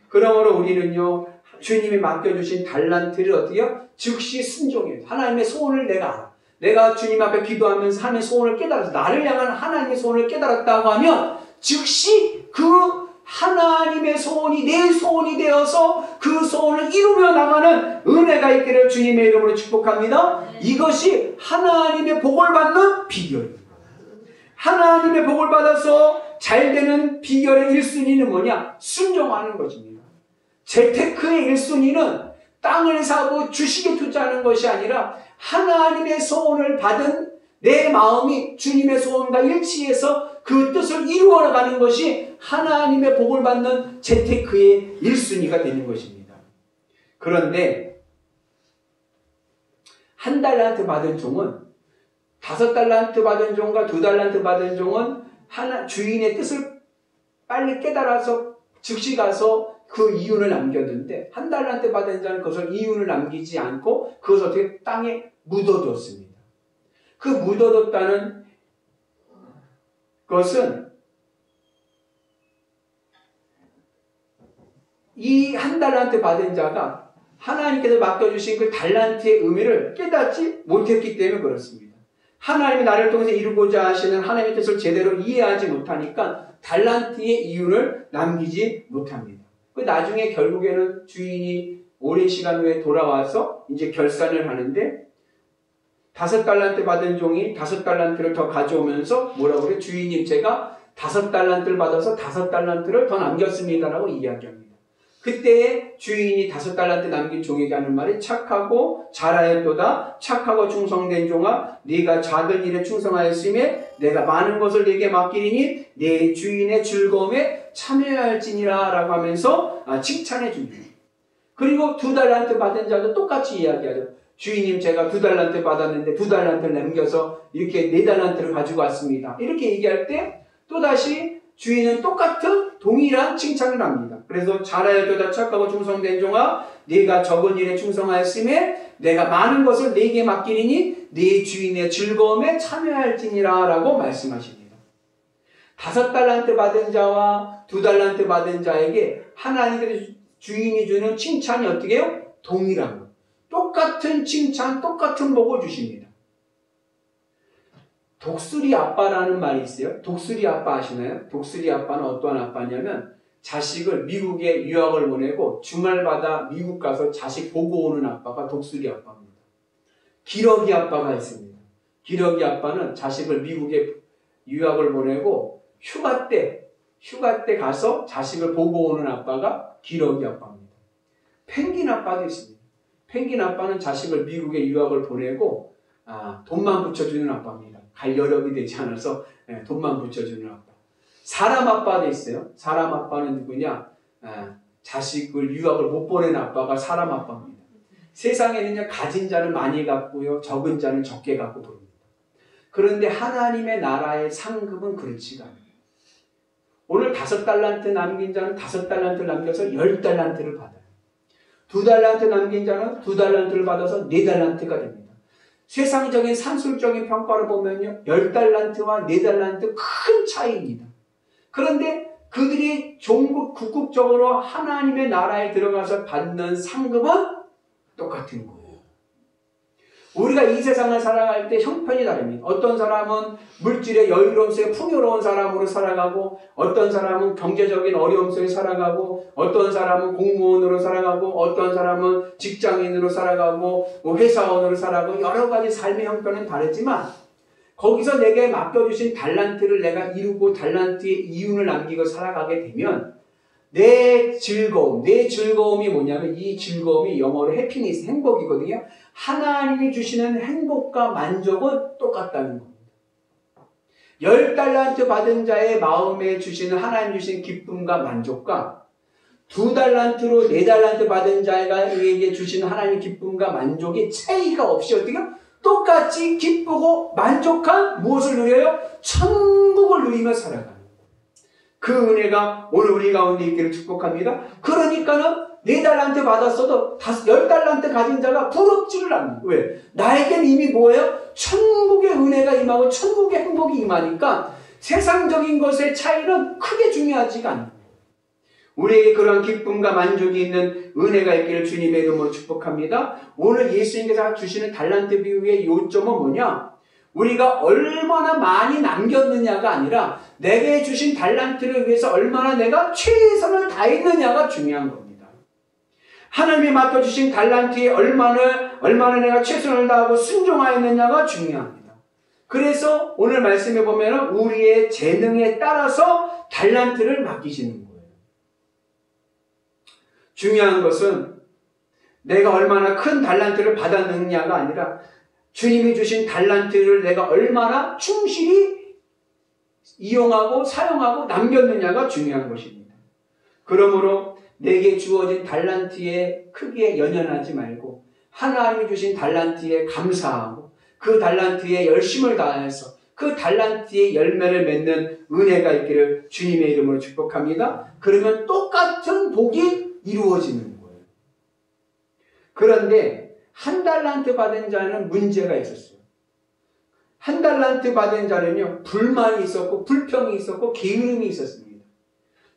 그러므로 우리는요, 주님이 맡겨주신 달란트를 어떻게요? 즉시 순종해요. 하나님의 소원을 내가 알아. 내가 주님 앞에 기도하면서 하나님의 소원을 깨달아서, 나를 향한 하나님의 소원을 깨달았다고 하면 즉시 그 하나님의 소원이 내 소원이 되어서 그 소원을 이루며 나가는 은혜가 있기를 주님의 이름으로 축복합니다. 이것이 하나님의 복을 받는 비결입니다. 하나님의 복을 받아서 잘 되는 비결의 1순위는 뭐냐? 순종하는 것입니다. 재테크의 1순위는 땅을 사고 주식에 투자하는 것이 아니라 하나님의 소원을 받은 내 마음이 주님의 소원과 일치해서 그 뜻을 이루어 나가는 것이 하나님의 복을 받는 재테크의 1순위가 되는 것입니다. 그런데 한 달란트 받은 종은, 5달란트 받은 종과 2달란트 받은 종은 주인의 뜻을 빨리 깨달아서 즉시 가서 그 이윤을 남겼는데, 한 달란트 받은 자는 그것을 이윤을 남기지 않고 그것을 어떻게 땅에 묻어두었습니다. 그 묻어뒀다는 것은 이 한 달란트 받은 자가 하나님께서 맡겨주신 그 달란트의 의미를 깨닫지 못했기 때문에 그렇습니다. 하나님이 나를 통해서 이루고자 하시는 하나님의 뜻을 제대로 이해하지 못하니까 달란트의 이윤을 남기지 못합니다. 그 나중에 결국에는 주인이 오랜 시간 후에 돌아와서 이제 결산을 하는데, 5달란트 받은 종이 5달란트를 더 가져오면서 뭐라고 그래요? 주인님, 제가 5달란트를 받아서 5달란트를 더 남겼습니다라고 이야기합니다. 그때 주인이 5달란트 남긴 종에게 하는 말이, 착하고 잘하였도다. 착하고 충성된 종아, 네가 작은 일에 충성하였음에 내가 많은 것을 네게 맡기리니 네 주인의 즐거움에 참여할지니라 라고 하면서 칭찬해 줍니다. 그리고 2달란트 받은 자도 똑같이 이야기하죠. 주인님, 제가 2달란트 받았는데 2달란트를 남겨서 이렇게 4달란트를 가지고 왔습니다. 이렇게 얘기할 때 또다시 주인은 똑같은 동일한 칭찬을 합니다. 그래서 잘하여도다 착하고 충성된 종아 네가 적은 일에 충성하였음에 내가 많은 것을 네게 맡기리니 네 주인의 즐거움에 참여할지니라 라고 말씀하십니다. 5달란트 받은 자와 2달란트 받은 자에게 하나님께서 주인이 주는 칭찬이 어떻게 해요? 동일한 것. 똑같은 칭찬, 똑같은 복을 주십니다. 독수리 아빠라는 말이 있어요. 독수리 아빠 아시나요? 독수리 아빠는 어떠한 아빠냐면 자식을 미국에 유학을 보내고 주말마다 미국 가서 자식 보고 오는 아빠가 독수리 아빠입니다. 기러기 아빠가 있습니다. 기러기 아빠는 자식을 미국에 유학을 보내고 휴가 때 가서 자식을 보고 오는 아빠가 기러기 아빠입니다. 펭귄 아빠도 있습니다. 펭귄 아빠는 자식을 미국에 유학을 보내고 돈만 붙여주는 아빠입니다. 갈 여력이 되지 않아서 돈만 붙여주는 아빠. 사람 아빠도 있어요. 사람 아빠는 누구냐? 자식을 유학을 못 보낸 아빠가 사람 아빠입니다. 세상에는요, 가진 자는 많이 갖고요, 적은 자는 적게 갖고 부릅니다. 그런데 하나님의 나라의 상급은 그렇지가 않아요. 오늘 5달란트 남긴 자는 5달란트를 남겨서 10달란트를 받아요. 2달란트 남긴 자는 2달란트를 받아서 4달란트가 됩니다. 세상적인 산술적인 평가를 보면요, 10달란트와 4달란트 큰 차이입니다. 그런데 그들이 궁극적으로 하나님의 나라에 들어가서 받는 상급은 똑같은 거예요. 우리가 이 세상을 살아갈 때 형편이 다릅니다. 어떤 사람은 물질의 여유로움 속에 풍요로운 사람으로 살아가고, 어떤 사람은 경제적인 어려움 속에 살아가고, 어떤 사람은 공무원으로 살아가고, 어떤 사람은 직장인으로 살아가고, 회사원으로 살아가고, 여러 가지 삶의 형편은 다르지만 거기서 내게 맡겨주신 달란트를 내가 이루고 달란트의 이윤을 남기고 살아가게 되면 내 즐거움이 뭐냐면, 이 즐거움이 영어로 해피니스, 행복이거든요. 하나님이 주시는 행복과 만족은 똑같다는 겁니다. 10달란트 받은 자의 마음에 주시는 하나님 주신 기쁨과 만족과 2달란트로 4달란트 받은 자에게 주시는 하나님의 기쁨과 만족이 차이가 없이 어떻게 똑같이 기쁘고 만족한 무엇을 누려요? 천국을 누리며 살아가는 그 은혜가 오늘 우리 가운데 있기를 축복합니다. 그러니까는 4달란트 받았어도 10달란트 가진 자가 부럽지를 않는 거예요. 왜? 나에겐 이미 뭐예요? 천국의 은혜가 임하고 천국의 행복이 임하니까 세상적인 것의 차이는 크게 중요하지가 않아요. 우리에게 그러한 기쁨과 만족이 있는 은혜가 있기를 주님의 이름으로 축복합니다. 오늘 예수님께서 주시는 달란트 비유의 요점은 뭐냐? 우리가 얼마나 많이 남겼느냐가 아니라 내게 주신 달란트를 위해서 얼마나 내가 최선을 다했느냐가 중요한 겁니다. 하나님이 맡겨주신 달란트에 얼마나 내가 최선을 다하고 순종하였느냐가 중요합니다. 그래서 오늘 말씀에 보면 우리의 재능에 따라서 달란트를 맡기시는 거예요. 중요한 것은 내가 얼마나 큰 달란트를 받았느냐가 아니라 주님이 주신 달란트를 내가 얼마나 충실히 이용하고 사용하고 남겼느냐가 중요한 것입니다. 그러므로 내게 주어진 달란트의 크기에 연연하지 말고 하나님이 주신 달란트에 감사하고 그 달란트에 열심을 다해서 그 달란트의 열매를 맺는 은혜가 있기를 주님의 이름으로 축복합니다. 그러면 똑같은 복이 이루어지는 거예요. 그런데 1달란트 받은 자는 문제가 있었어요. 1달란트 받은 자는요, 불만이 있었고 불평이 있었고 게으름이 있었습니다.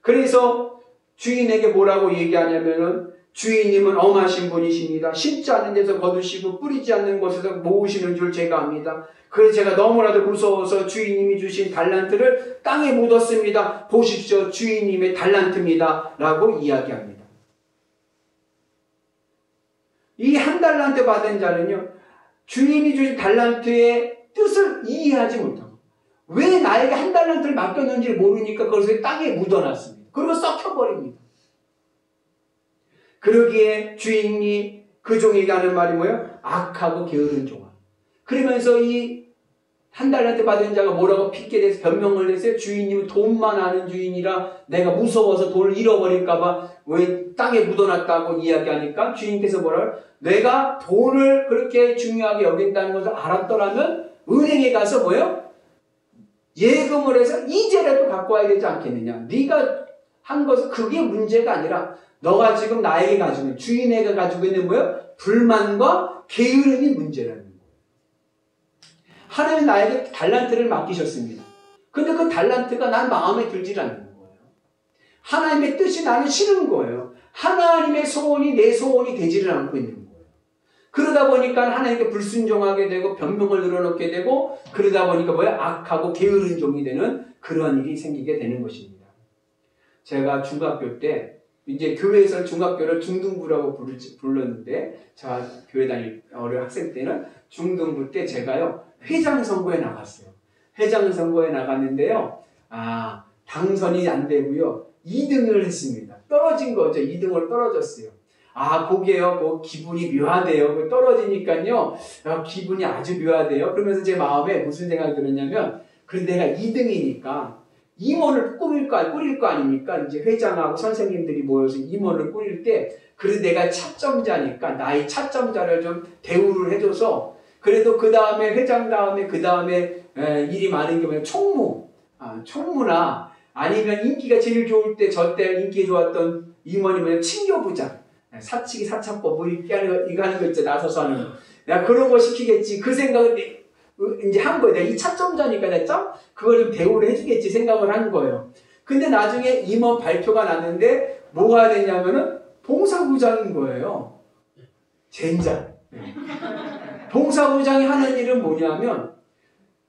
그래서 주인에게 뭐라고 얘기하냐면은, 주인님은 엄하신 분이십니다. 심지 않는 데서 거두시고 뿌리지 않는 곳에서 모으시는 줄 제가 압니다. 그래서 제가 너무나도 무서워서 주인님이 주신 달란트를 땅에 묻었습니다. 보십시오, 주인님의 달란트입니다 라고 이야기합니다. 이 1달란트 받은 자는요, 주인이 주신 달란트의 뜻을 이해하지 못하고 왜 나에게 1달란트를 맡겼는지 모르니까 그것을 땅에 묻어놨습니다. 그리고 썩혀버립니다. 그러기에 주인이 그 종에게 하는 말이 뭐예요? 악하고 게으른 종아. 그러면서 이 1달란트 받은 자가 뭐라고 핑계대서 변명을 했어요? 주인님은 돈만 아는 주인이라 내가 무서워서 돈을 잃어버릴까봐 왜 땅에 묻어놨다고 이야기하니까 주인께서 뭐라고? 내가 돈을 그렇게 중요하게 여긴다는 것을 알았더라면 은행에 가서 뭐예요? 예금을 해서 이제라도 갖고 와야 되지 않겠느냐. 네가 한 것은 그게 문제가 아니라 너가 지금 나에게 가지고 있는, 주인에게 가지고 있는 뭐예요? 불만과 게으름이 문제라는 거예요. 하나님이 나에게 달란트를 맡기셨습니다. 근데 그 달란트가 난 마음에 들지 않는 거예요. 하나님의 뜻이 나는 싫은 거예요. 하나님의 소원이 내 소원이 되지를 않고 있는 거예요. 그러다 보니까 하나님께 불순종하게 되고 변명을 늘어놓게 되고 그러다 보니까 뭐야? 악하고 게으른 종이 되는 그런 일이 생기게 되는 것입니다. 제가 중학교 때 이제 교회에서 중학교를 중등부라고 불렀는데 제가 교회 다닐 어린 학생 때는 중등부 때 제가요 회장 선거에 나갔어요. 회장 선거에 나갔는데요. 당선이 안 되고요. 2등을 했습니다. 떨어진 거죠. 2등으로 떨어졌어요. 거기에요. 기분이 묘하대요. 떨어지니까요. 기분이 아주 묘하대요. 그러면서 제 마음에 무슨 생각이 들었냐면, 그래 내가 2등이니까 임원을 꾸릴 거 아닙니까? 이제 회장하고 선생님들이 모여서 임원을 꾸릴 때, 그래 내가 차점자니까 나의 차점자를 좀 대우를 해줘서, 그래도 그 다음에 회장 다음에 그 다음에 일이 많은 게 뭐냐, 총무나 아니면 인기가 제일 좋을 때 저 때 인기 좋았던 임원이 뭐냐, 친교부장. 사치기 사차법 뭐 이거 하는 거 있죠. 나서서 하는 거. 내가 그런 거 시키겠지. 그 생각을 이제 한 거예요. 내가 이 차점자니까 내가 그걸 좀 대우를 해주겠지 생각을 한 거예요. 근데 나중에 임원 발표가 났는데 뭐가 됐냐면은 봉사부장인 거예요. 젠장. 봉사부장이 하는 일은 뭐냐면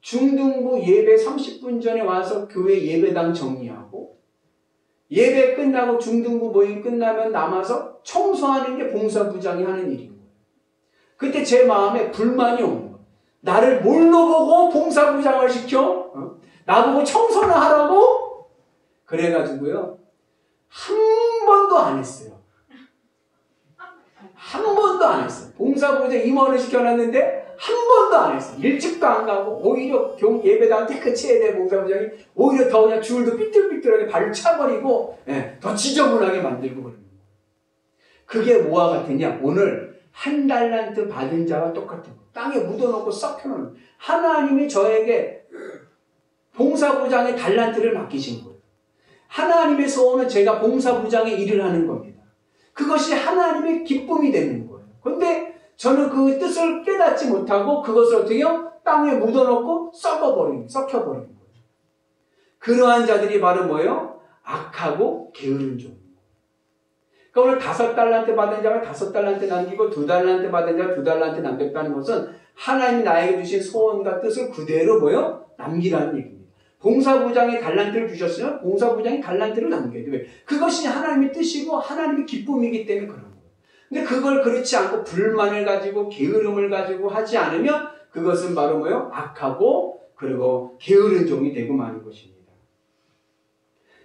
중등부 예배 30분 전에 와서 교회 예배당 정리하고 예배 끝나고 중등부 모임 끝나면 남아서 청소하는 게 봉사부장이 하는 일인 거예요. 그때 제 마음에 불만이 오는 거예요. 나를 뭘로 보고 봉사부장을 시켜? 나보고 청소나 하라고? 그래가지고요. 한 번도 안 했어요. 한 번도 안 했어요. 봉사부장 임원을 시켜놨는데 한 번도 안 했어요. 일찍도 안 가고 오히려 예배당 깨끗이 해야 돼. 봉사부장이 오히려 더 그냥 줄도 삐뚤삐뚤하게 발을 차버리고 더 지저분하게 만들고 그러는 거예요. 그게 뭐와 같으냐? 오늘 한 달란트 받은 자와 똑같은 거예요. 땅에 묻어놓고 썩혀놓는 하나님이 저에게 봉사부장의 달란트를 맡기신 거예요. 하나님의 소원은 제가 봉사부장의 일을 하는 겁니다. 그것이 하나님의 기쁨이 되는 거예요. 그런데 저는 그 뜻을 깨닫지 못하고 그것을 어떻게 해요? 땅에 묻어놓고 썩혀버리는 거예요. 그러한 자들이 바로 뭐예요? 악하고 게으른 종입니다. 그러니까 오늘 5달란트 받은 자가 5달란트 남기고 2달란트 받은 자가 2달란트 남겼다는 것은 하나님이 나에게 주신 소원과 뜻을 그대로 뭐예요? 남기라는 얘기입니다. 봉사부장이 달란트를 주셨으면 봉사부장이 달란트를 남겨야 돼요. 그것이 하나님의 뜻이고 하나님의 기쁨이기 때문에 그런 거예요. 근데 그걸 그렇지 않고 불만을 가지고 게으름을 가지고 하지 않으면 그것은 바로 뭐예요? 악하고 그리고 게으른 종이 되고 마는 것입니다.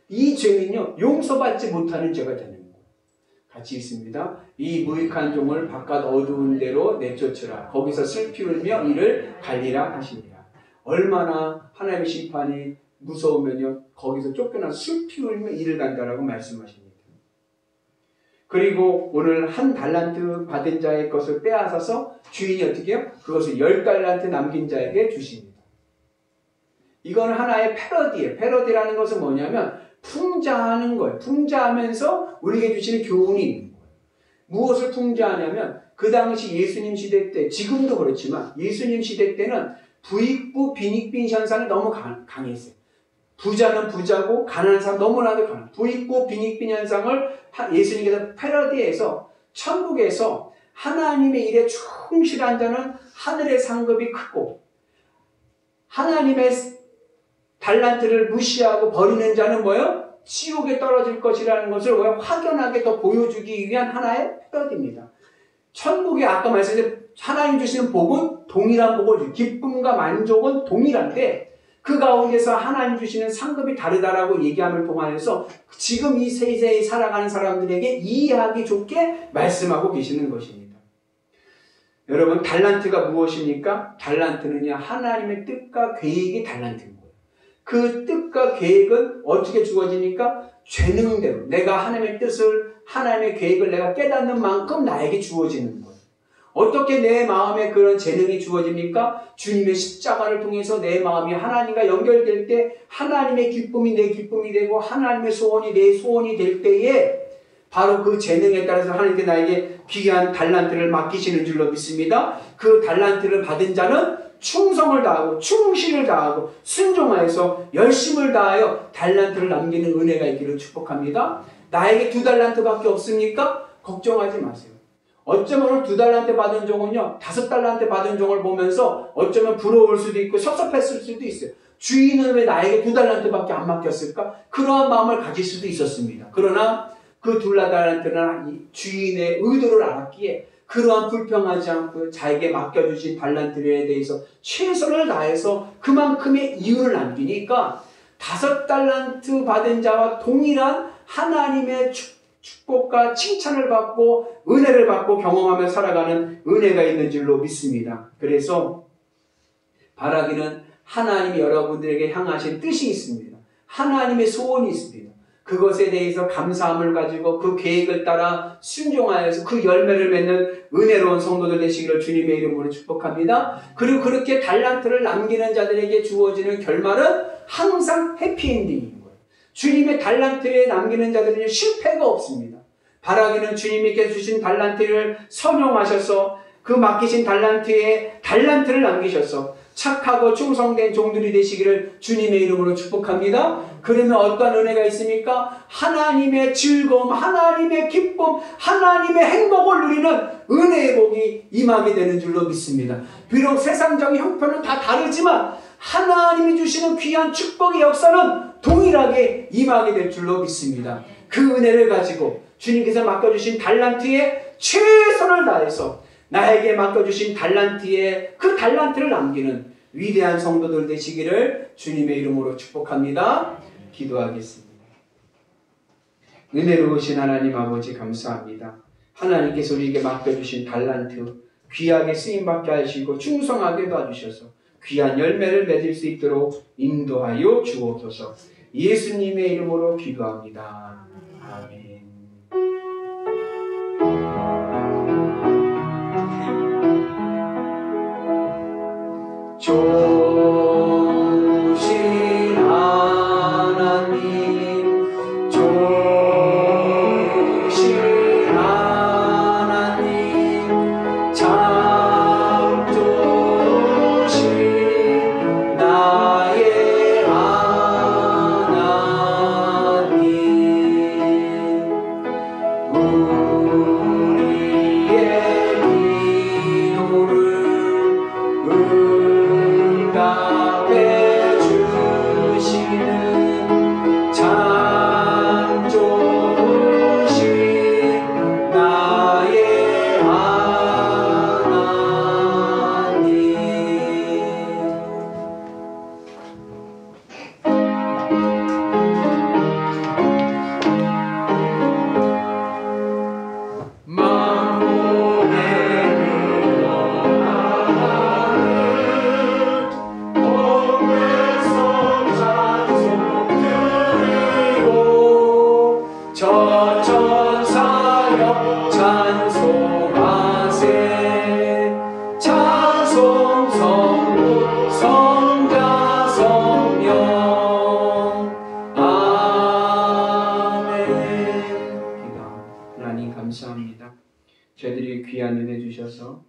이 죄는요, 용서받지 못하는 죄가 되는 거예요. 같이 있습니다. 이 무익한 종을 바깥 어두운 데로 내쫓으라. 거기서 슬피 울며 이를 갈리라 하시니라. 얼마나 하나님의 심판이 무서우면요, 거기서 쫓겨나 슬피 울며 이를 간다라고 말씀하십니다. 그리고 오늘 한 달란트 받은 자의 것을 빼앗아서 주인이 어떻게 해요? 그것을 10달란트 남긴 자에게 주십니다. 이건 하나의 패러디예요. 패러디라는 것은 뭐냐면 풍자하는 거예요. 풍자하면서 우리에게 주시는 교훈이 있는 거예요. 무엇을 풍자하냐면 그 당시 예수님 시대 때, 지금도 그렇지만 예수님 시대 때는 부익부 빈익빈 현상이 너무 강했어요. 부자는 부자고 가난한 사람 너무나도 가난. 부익부 빈익빈 현상을 예수님께서 패러디해서 천국에서 하나님의 일에 충실한 자는 하늘의 상급이 크고 하나님의 달란트를 무시하고 버리는 자는 뭐예요? 지옥에 떨어질 것이라는 것을 확연하게 더 보여주기 위한 하나의 패러디입니다. 천국에 아까 말씀드린 하나님 주시는 복은 동일한 복을 주시고 기쁨과 만족은 동일한데 그 가운데서 하나님 주시는 상급이 다르다라고 얘기함을 통하여서 지금 이 세상에 살아가는 사람들에게 이해하기 좋게 말씀하고 계시는 것입니다. 여러분, 달란트가 무엇입니까? 달란트는요, 하나님의 뜻과 계획이 달란트인 거예요. 그 뜻과 계획은 어떻게 주어집니까? 재능대로 내가 하나님의 뜻을, 하나님의 계획을 내가 깨닫는 만큼 나에게 주어지는 거예요. 어떻게 내 마음에 그런 재능이 주어집니까? 주님의 십자가를 통해서 내 마음이 하나님과 연결될 때 하나님의 기쁨이 내 기쁨이 되고 하나님의 소원이 내 소원이 될 때에 바로 그 재능에 따라서 하나님께 나에게 귀한 달란트를 맡기시는 줄로 믿습니다. 그 달란트를 받은 자는 충성을 다하고 충실을 다하고 순종하여서 열심을 다하여 달란트를 남기는 은혜가 있기를 축복합니다. 나에게 2달란트밖에 없습니까? 걱정하지 마세요. 어쩌면 2달란트 받은 종은요 5달란트 받은 종을 보면서 어쩌면 부러울 수도 있고 섭섭했을 수도 있어요. 주인은 왜 나에게 2달란트밖에 안 맡겼을까? 그러한 마음을 가질 수도 있었습니다. 그러나 그 2달란트는 주인의 의도를 알았기에 그러한 불평하지 않고 자에게 맡겨주신 달란트에 대해서 최선을 다해서 그만큼의 이유를 남기니까 5달란트 받은 자와 동일한 하나님의 축복과 칭찬을 받고 은혜를 받고 경험하며 살아가는 은혜가 있는 줄로 믿습니다. 그래서 바라기는 하나님이 여러분들에게 향하신 뜻이 있습니다. 하나님의 소원이 있습니다. 그것에 대해서 감사함을 가지고 그 계획을 따라 순종하여서 그 열매를 맺는 은혜로운 성도들 되시기를 주님의 이름으로 축복합니다. 그리고 그렇게 달란트를 남기는 자들에게 주어지는 결말은 항상 해피엔딩인 거예요. 주님의 달란트에 남기는 자들은 실패가 없습니다. 바라기는 주님께서 주신 달란트를 선용하셔서 그 맡기신 달란트에 달란트를 남기셔서 착하고 충성된 종들이 되시기를 주님의 이름으로 축복합니다. 그러면 어떤 은혜가 있습니까? 하나님의 즐거움, 하나님의 기쁨, 하나님의 행복을 누리는 은혜의 복이 임하게 되는 줄로 믿습니다. 비록 세상적인 형편은 다 다르지만 하나님이 주시는 귀한 축복의 역사는 동일하게 임하게 될 줄로 믿습니다. 그 은혜를 가지고 주님께서 맡겨주신 달란트에 최선을 다해서 나에게 맡겨주신 달란트에 그 달란트를 남기는 위대한 성도들 되시기를 주님의 이름으로 축복합니다. 기도하겠습니다. 은혜로우신 하나님 아버지 감사합니다. 하나님께서 우리에게 맡겨주신 달란트 귀하게 쓰임받게 하시고 충성하게 도와주셔서 귀한 열매를 맺을 수 있도록 인도하여 주옵소서. 예수님의 이름으로 기도합니다. 아멘. 좋으신 하나님, 좋으신 하나님, 참 좋으신 나의 하나님, 우리의 기도를 응답해 주시는 참 좋으신 나의 하나님. 만국의 저 천사여 찬송하세. 찬송 성부 성자 성령. 아멘. 기도. 하나님 감사합니다. 저희들이 귀한 은혜 주셔서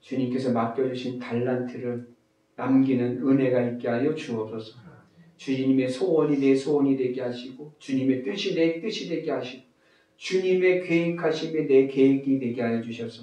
주님께서 맡겨주신 달란트를 남기는 은혜가 있게 하여 주옵소서. 주님의 소원이 내 소원이 되게 하시고 주님의 뜻이 내 뜻이 되게 하시고 주님의 계획하심이 내 계획이 되게 하여 주셔서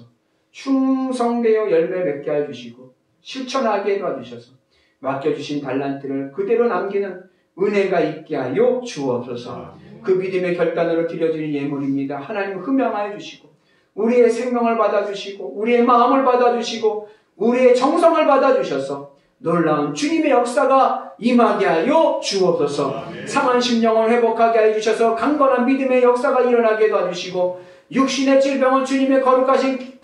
충성되어 열매 맺게 하여 주시고 실천하게 도와주셔서 맡겨주신 달란트를 그대로 남기는 은혜가 있게 하여 주옵소서. 그 믿음의 결단으로 드려지는 예물입니다. 하나님 흠양하여 주시고 우리의 생명을 받아주시고 우리의 마음을 받아주시고 우리의 정성을 받아주셔서 놀라운 주님의 역사가 임하게 하여 주옵소서. 상한 심령을 회복하게 하여 주셔서 강건한 믿음의 역사가 일어나게 도와주시고 육신의 질병은 주님의 거룩하신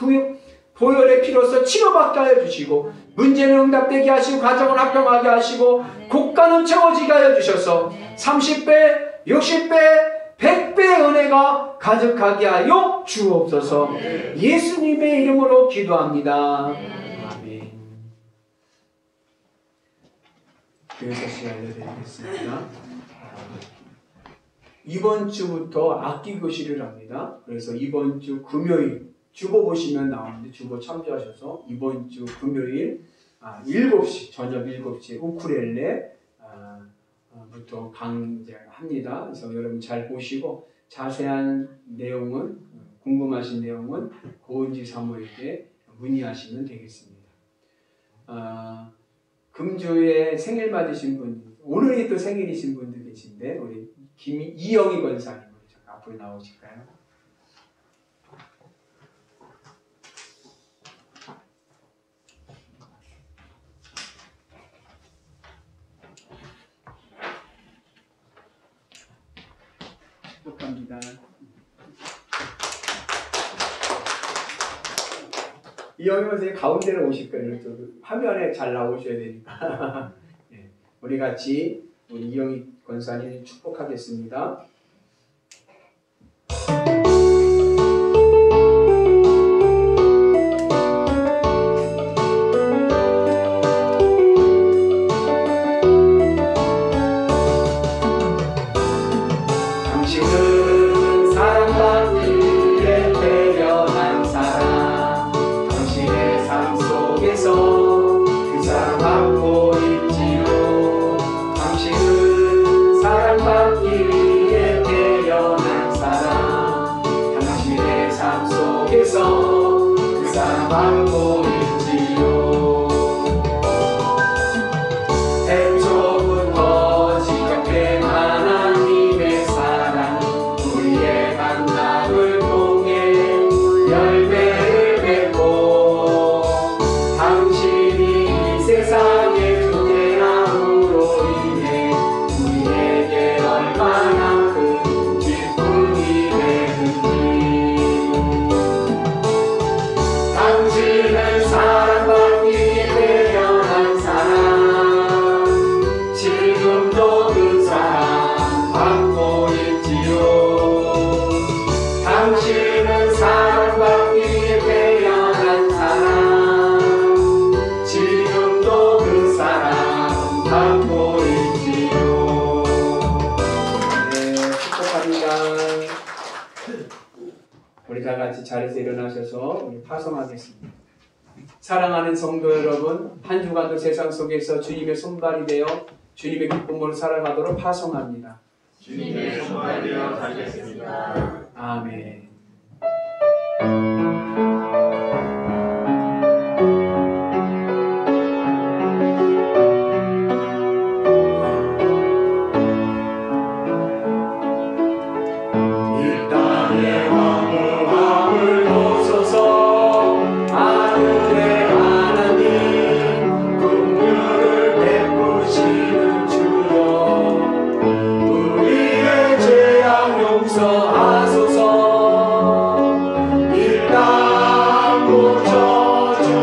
보혈의 피로서 치료받게 하여 주시고 문제는 응답되게 하시고 가정은 화평하게 하시고 곡간은 채워지게 하여 주셔서 30배, 60배, 100배 은혜가 가득하게 하여 주옵소서. 예수님의 이름으로 기도합니다. 아멘. 교회 소식 알려드리겠습니다. 이번 주부터 악기 교실을 합니다. 그래서 이번 주 금요일 주보 보시면 나오는데 주보 참조하셔서 이번 주 금요일 7시 저녁 7시에 우쿨렐레 부터 강좌합니다. 그래서 여러분 잘 보시고 자세한 내용은 궁금하신 내용은 고은지 사모에게 문의하시면 되겠습니다. 금주에 생일 맞으신 분, 오늘이 또 생일이신 분들 계신데 우리 이영희 권사님 앞으로 나오실까요? 축복합니다. 이영희 권사님 가운데로 오실 거예요. 화면에 잘 나오셔야 되니까. 네, 우리 같이 우리 이영희 권사님 축복하겠습니다. 당신은 사랑받기에 태어난 사람, 당신의 삶 속에서 그 사랑 받고 있지요. 당신은 사랑받기 위해 태어난 사람, 당신의 삶 속에서 그 사랑 받고 있지요. 태초부터 지겹게 하나님의 사랑, 우리의 만남을 통해 열매를 맺고, 당신이 이 세상의 존재함으로 인해 우리에게 얼마나 큰 기쁨이 되는지. 당신은 사랑받기 위해 태어난 사람, 지금도 그 사랑 받고 있지요. 당신은 사랑받기 위해 태어난 사람, 지금도 그 사랑 받고 있지요. 네, 축복합니다. 우리 다 같이 자리에서 일어나셔서 우리 파송하겠습니다. 사랑하는 성도 여러분, 한 주간도 세상 속에서 주님의 손발이 되어 주님의 기쁨으로 살아가도록 파송합니다. 주님의 손발 되어 살겠습니다. 아멘. 이 땅의 황홀함을 도소서. 하늘의 하나님, 긍휼을 베푸시는 주여, 우리의 죄악 용서하소서. 이 땅 고쳐주소서.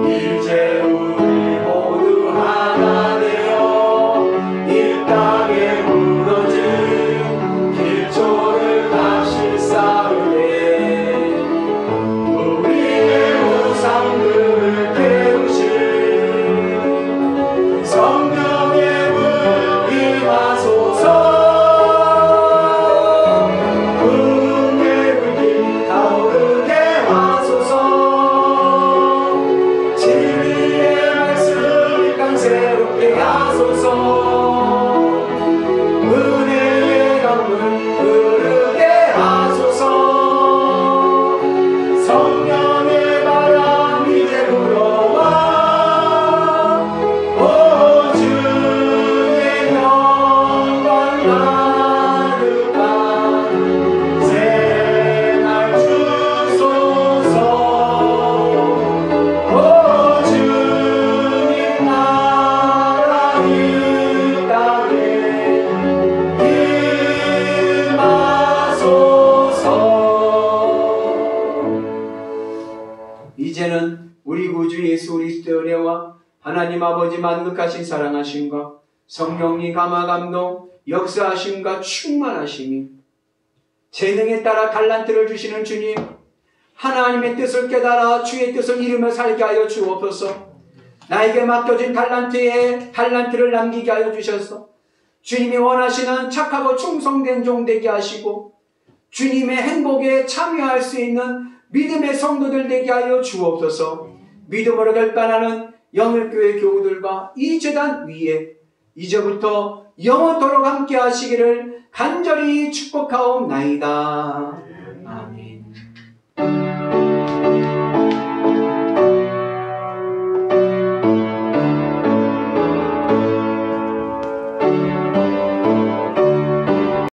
이제 우리 모두 하나 되어 이 땅에 무너진 기초를 다시 쌓으되, 우리의 우상들을 깨우신 성령의 불 임하소서. 붉은 불이 타오르게 하소서. 진리의 말씀 이 땅 새롭게 하소서. 은혜의 강물 흐르게 하소서. 성령의 바람 이제 불어와. 오 주의 영광 가득한 새날 주소서. 오 주님 나라 이 땅에 임하소서. 이제는 우리 구주 예수 그리스도의 은혜와 하나님 아버지 만극하신 사랑하심과 성령님 감화 감동 역사하심과 충만하심이 재능에 따라 달란트를 주시는 주님, 하나님의 뜻을 깨달아 주의 뜻을 이루며 살게 하여 주옵소서. 나에게 맡겨진 달란트에 달란트를 남기게 하여 주셔서 주님이 원하시는 착하고 충성된 종 되게 하시고 주님의 행복에 참여할 수 있는 믿음의 성도들 되게 하여 주옵소서. 믿음으로 결단하는 영일교회 교우들과 이 제단 위에 이제부터 영원토록 함께 하시기를 간절히 축복하옵나이다.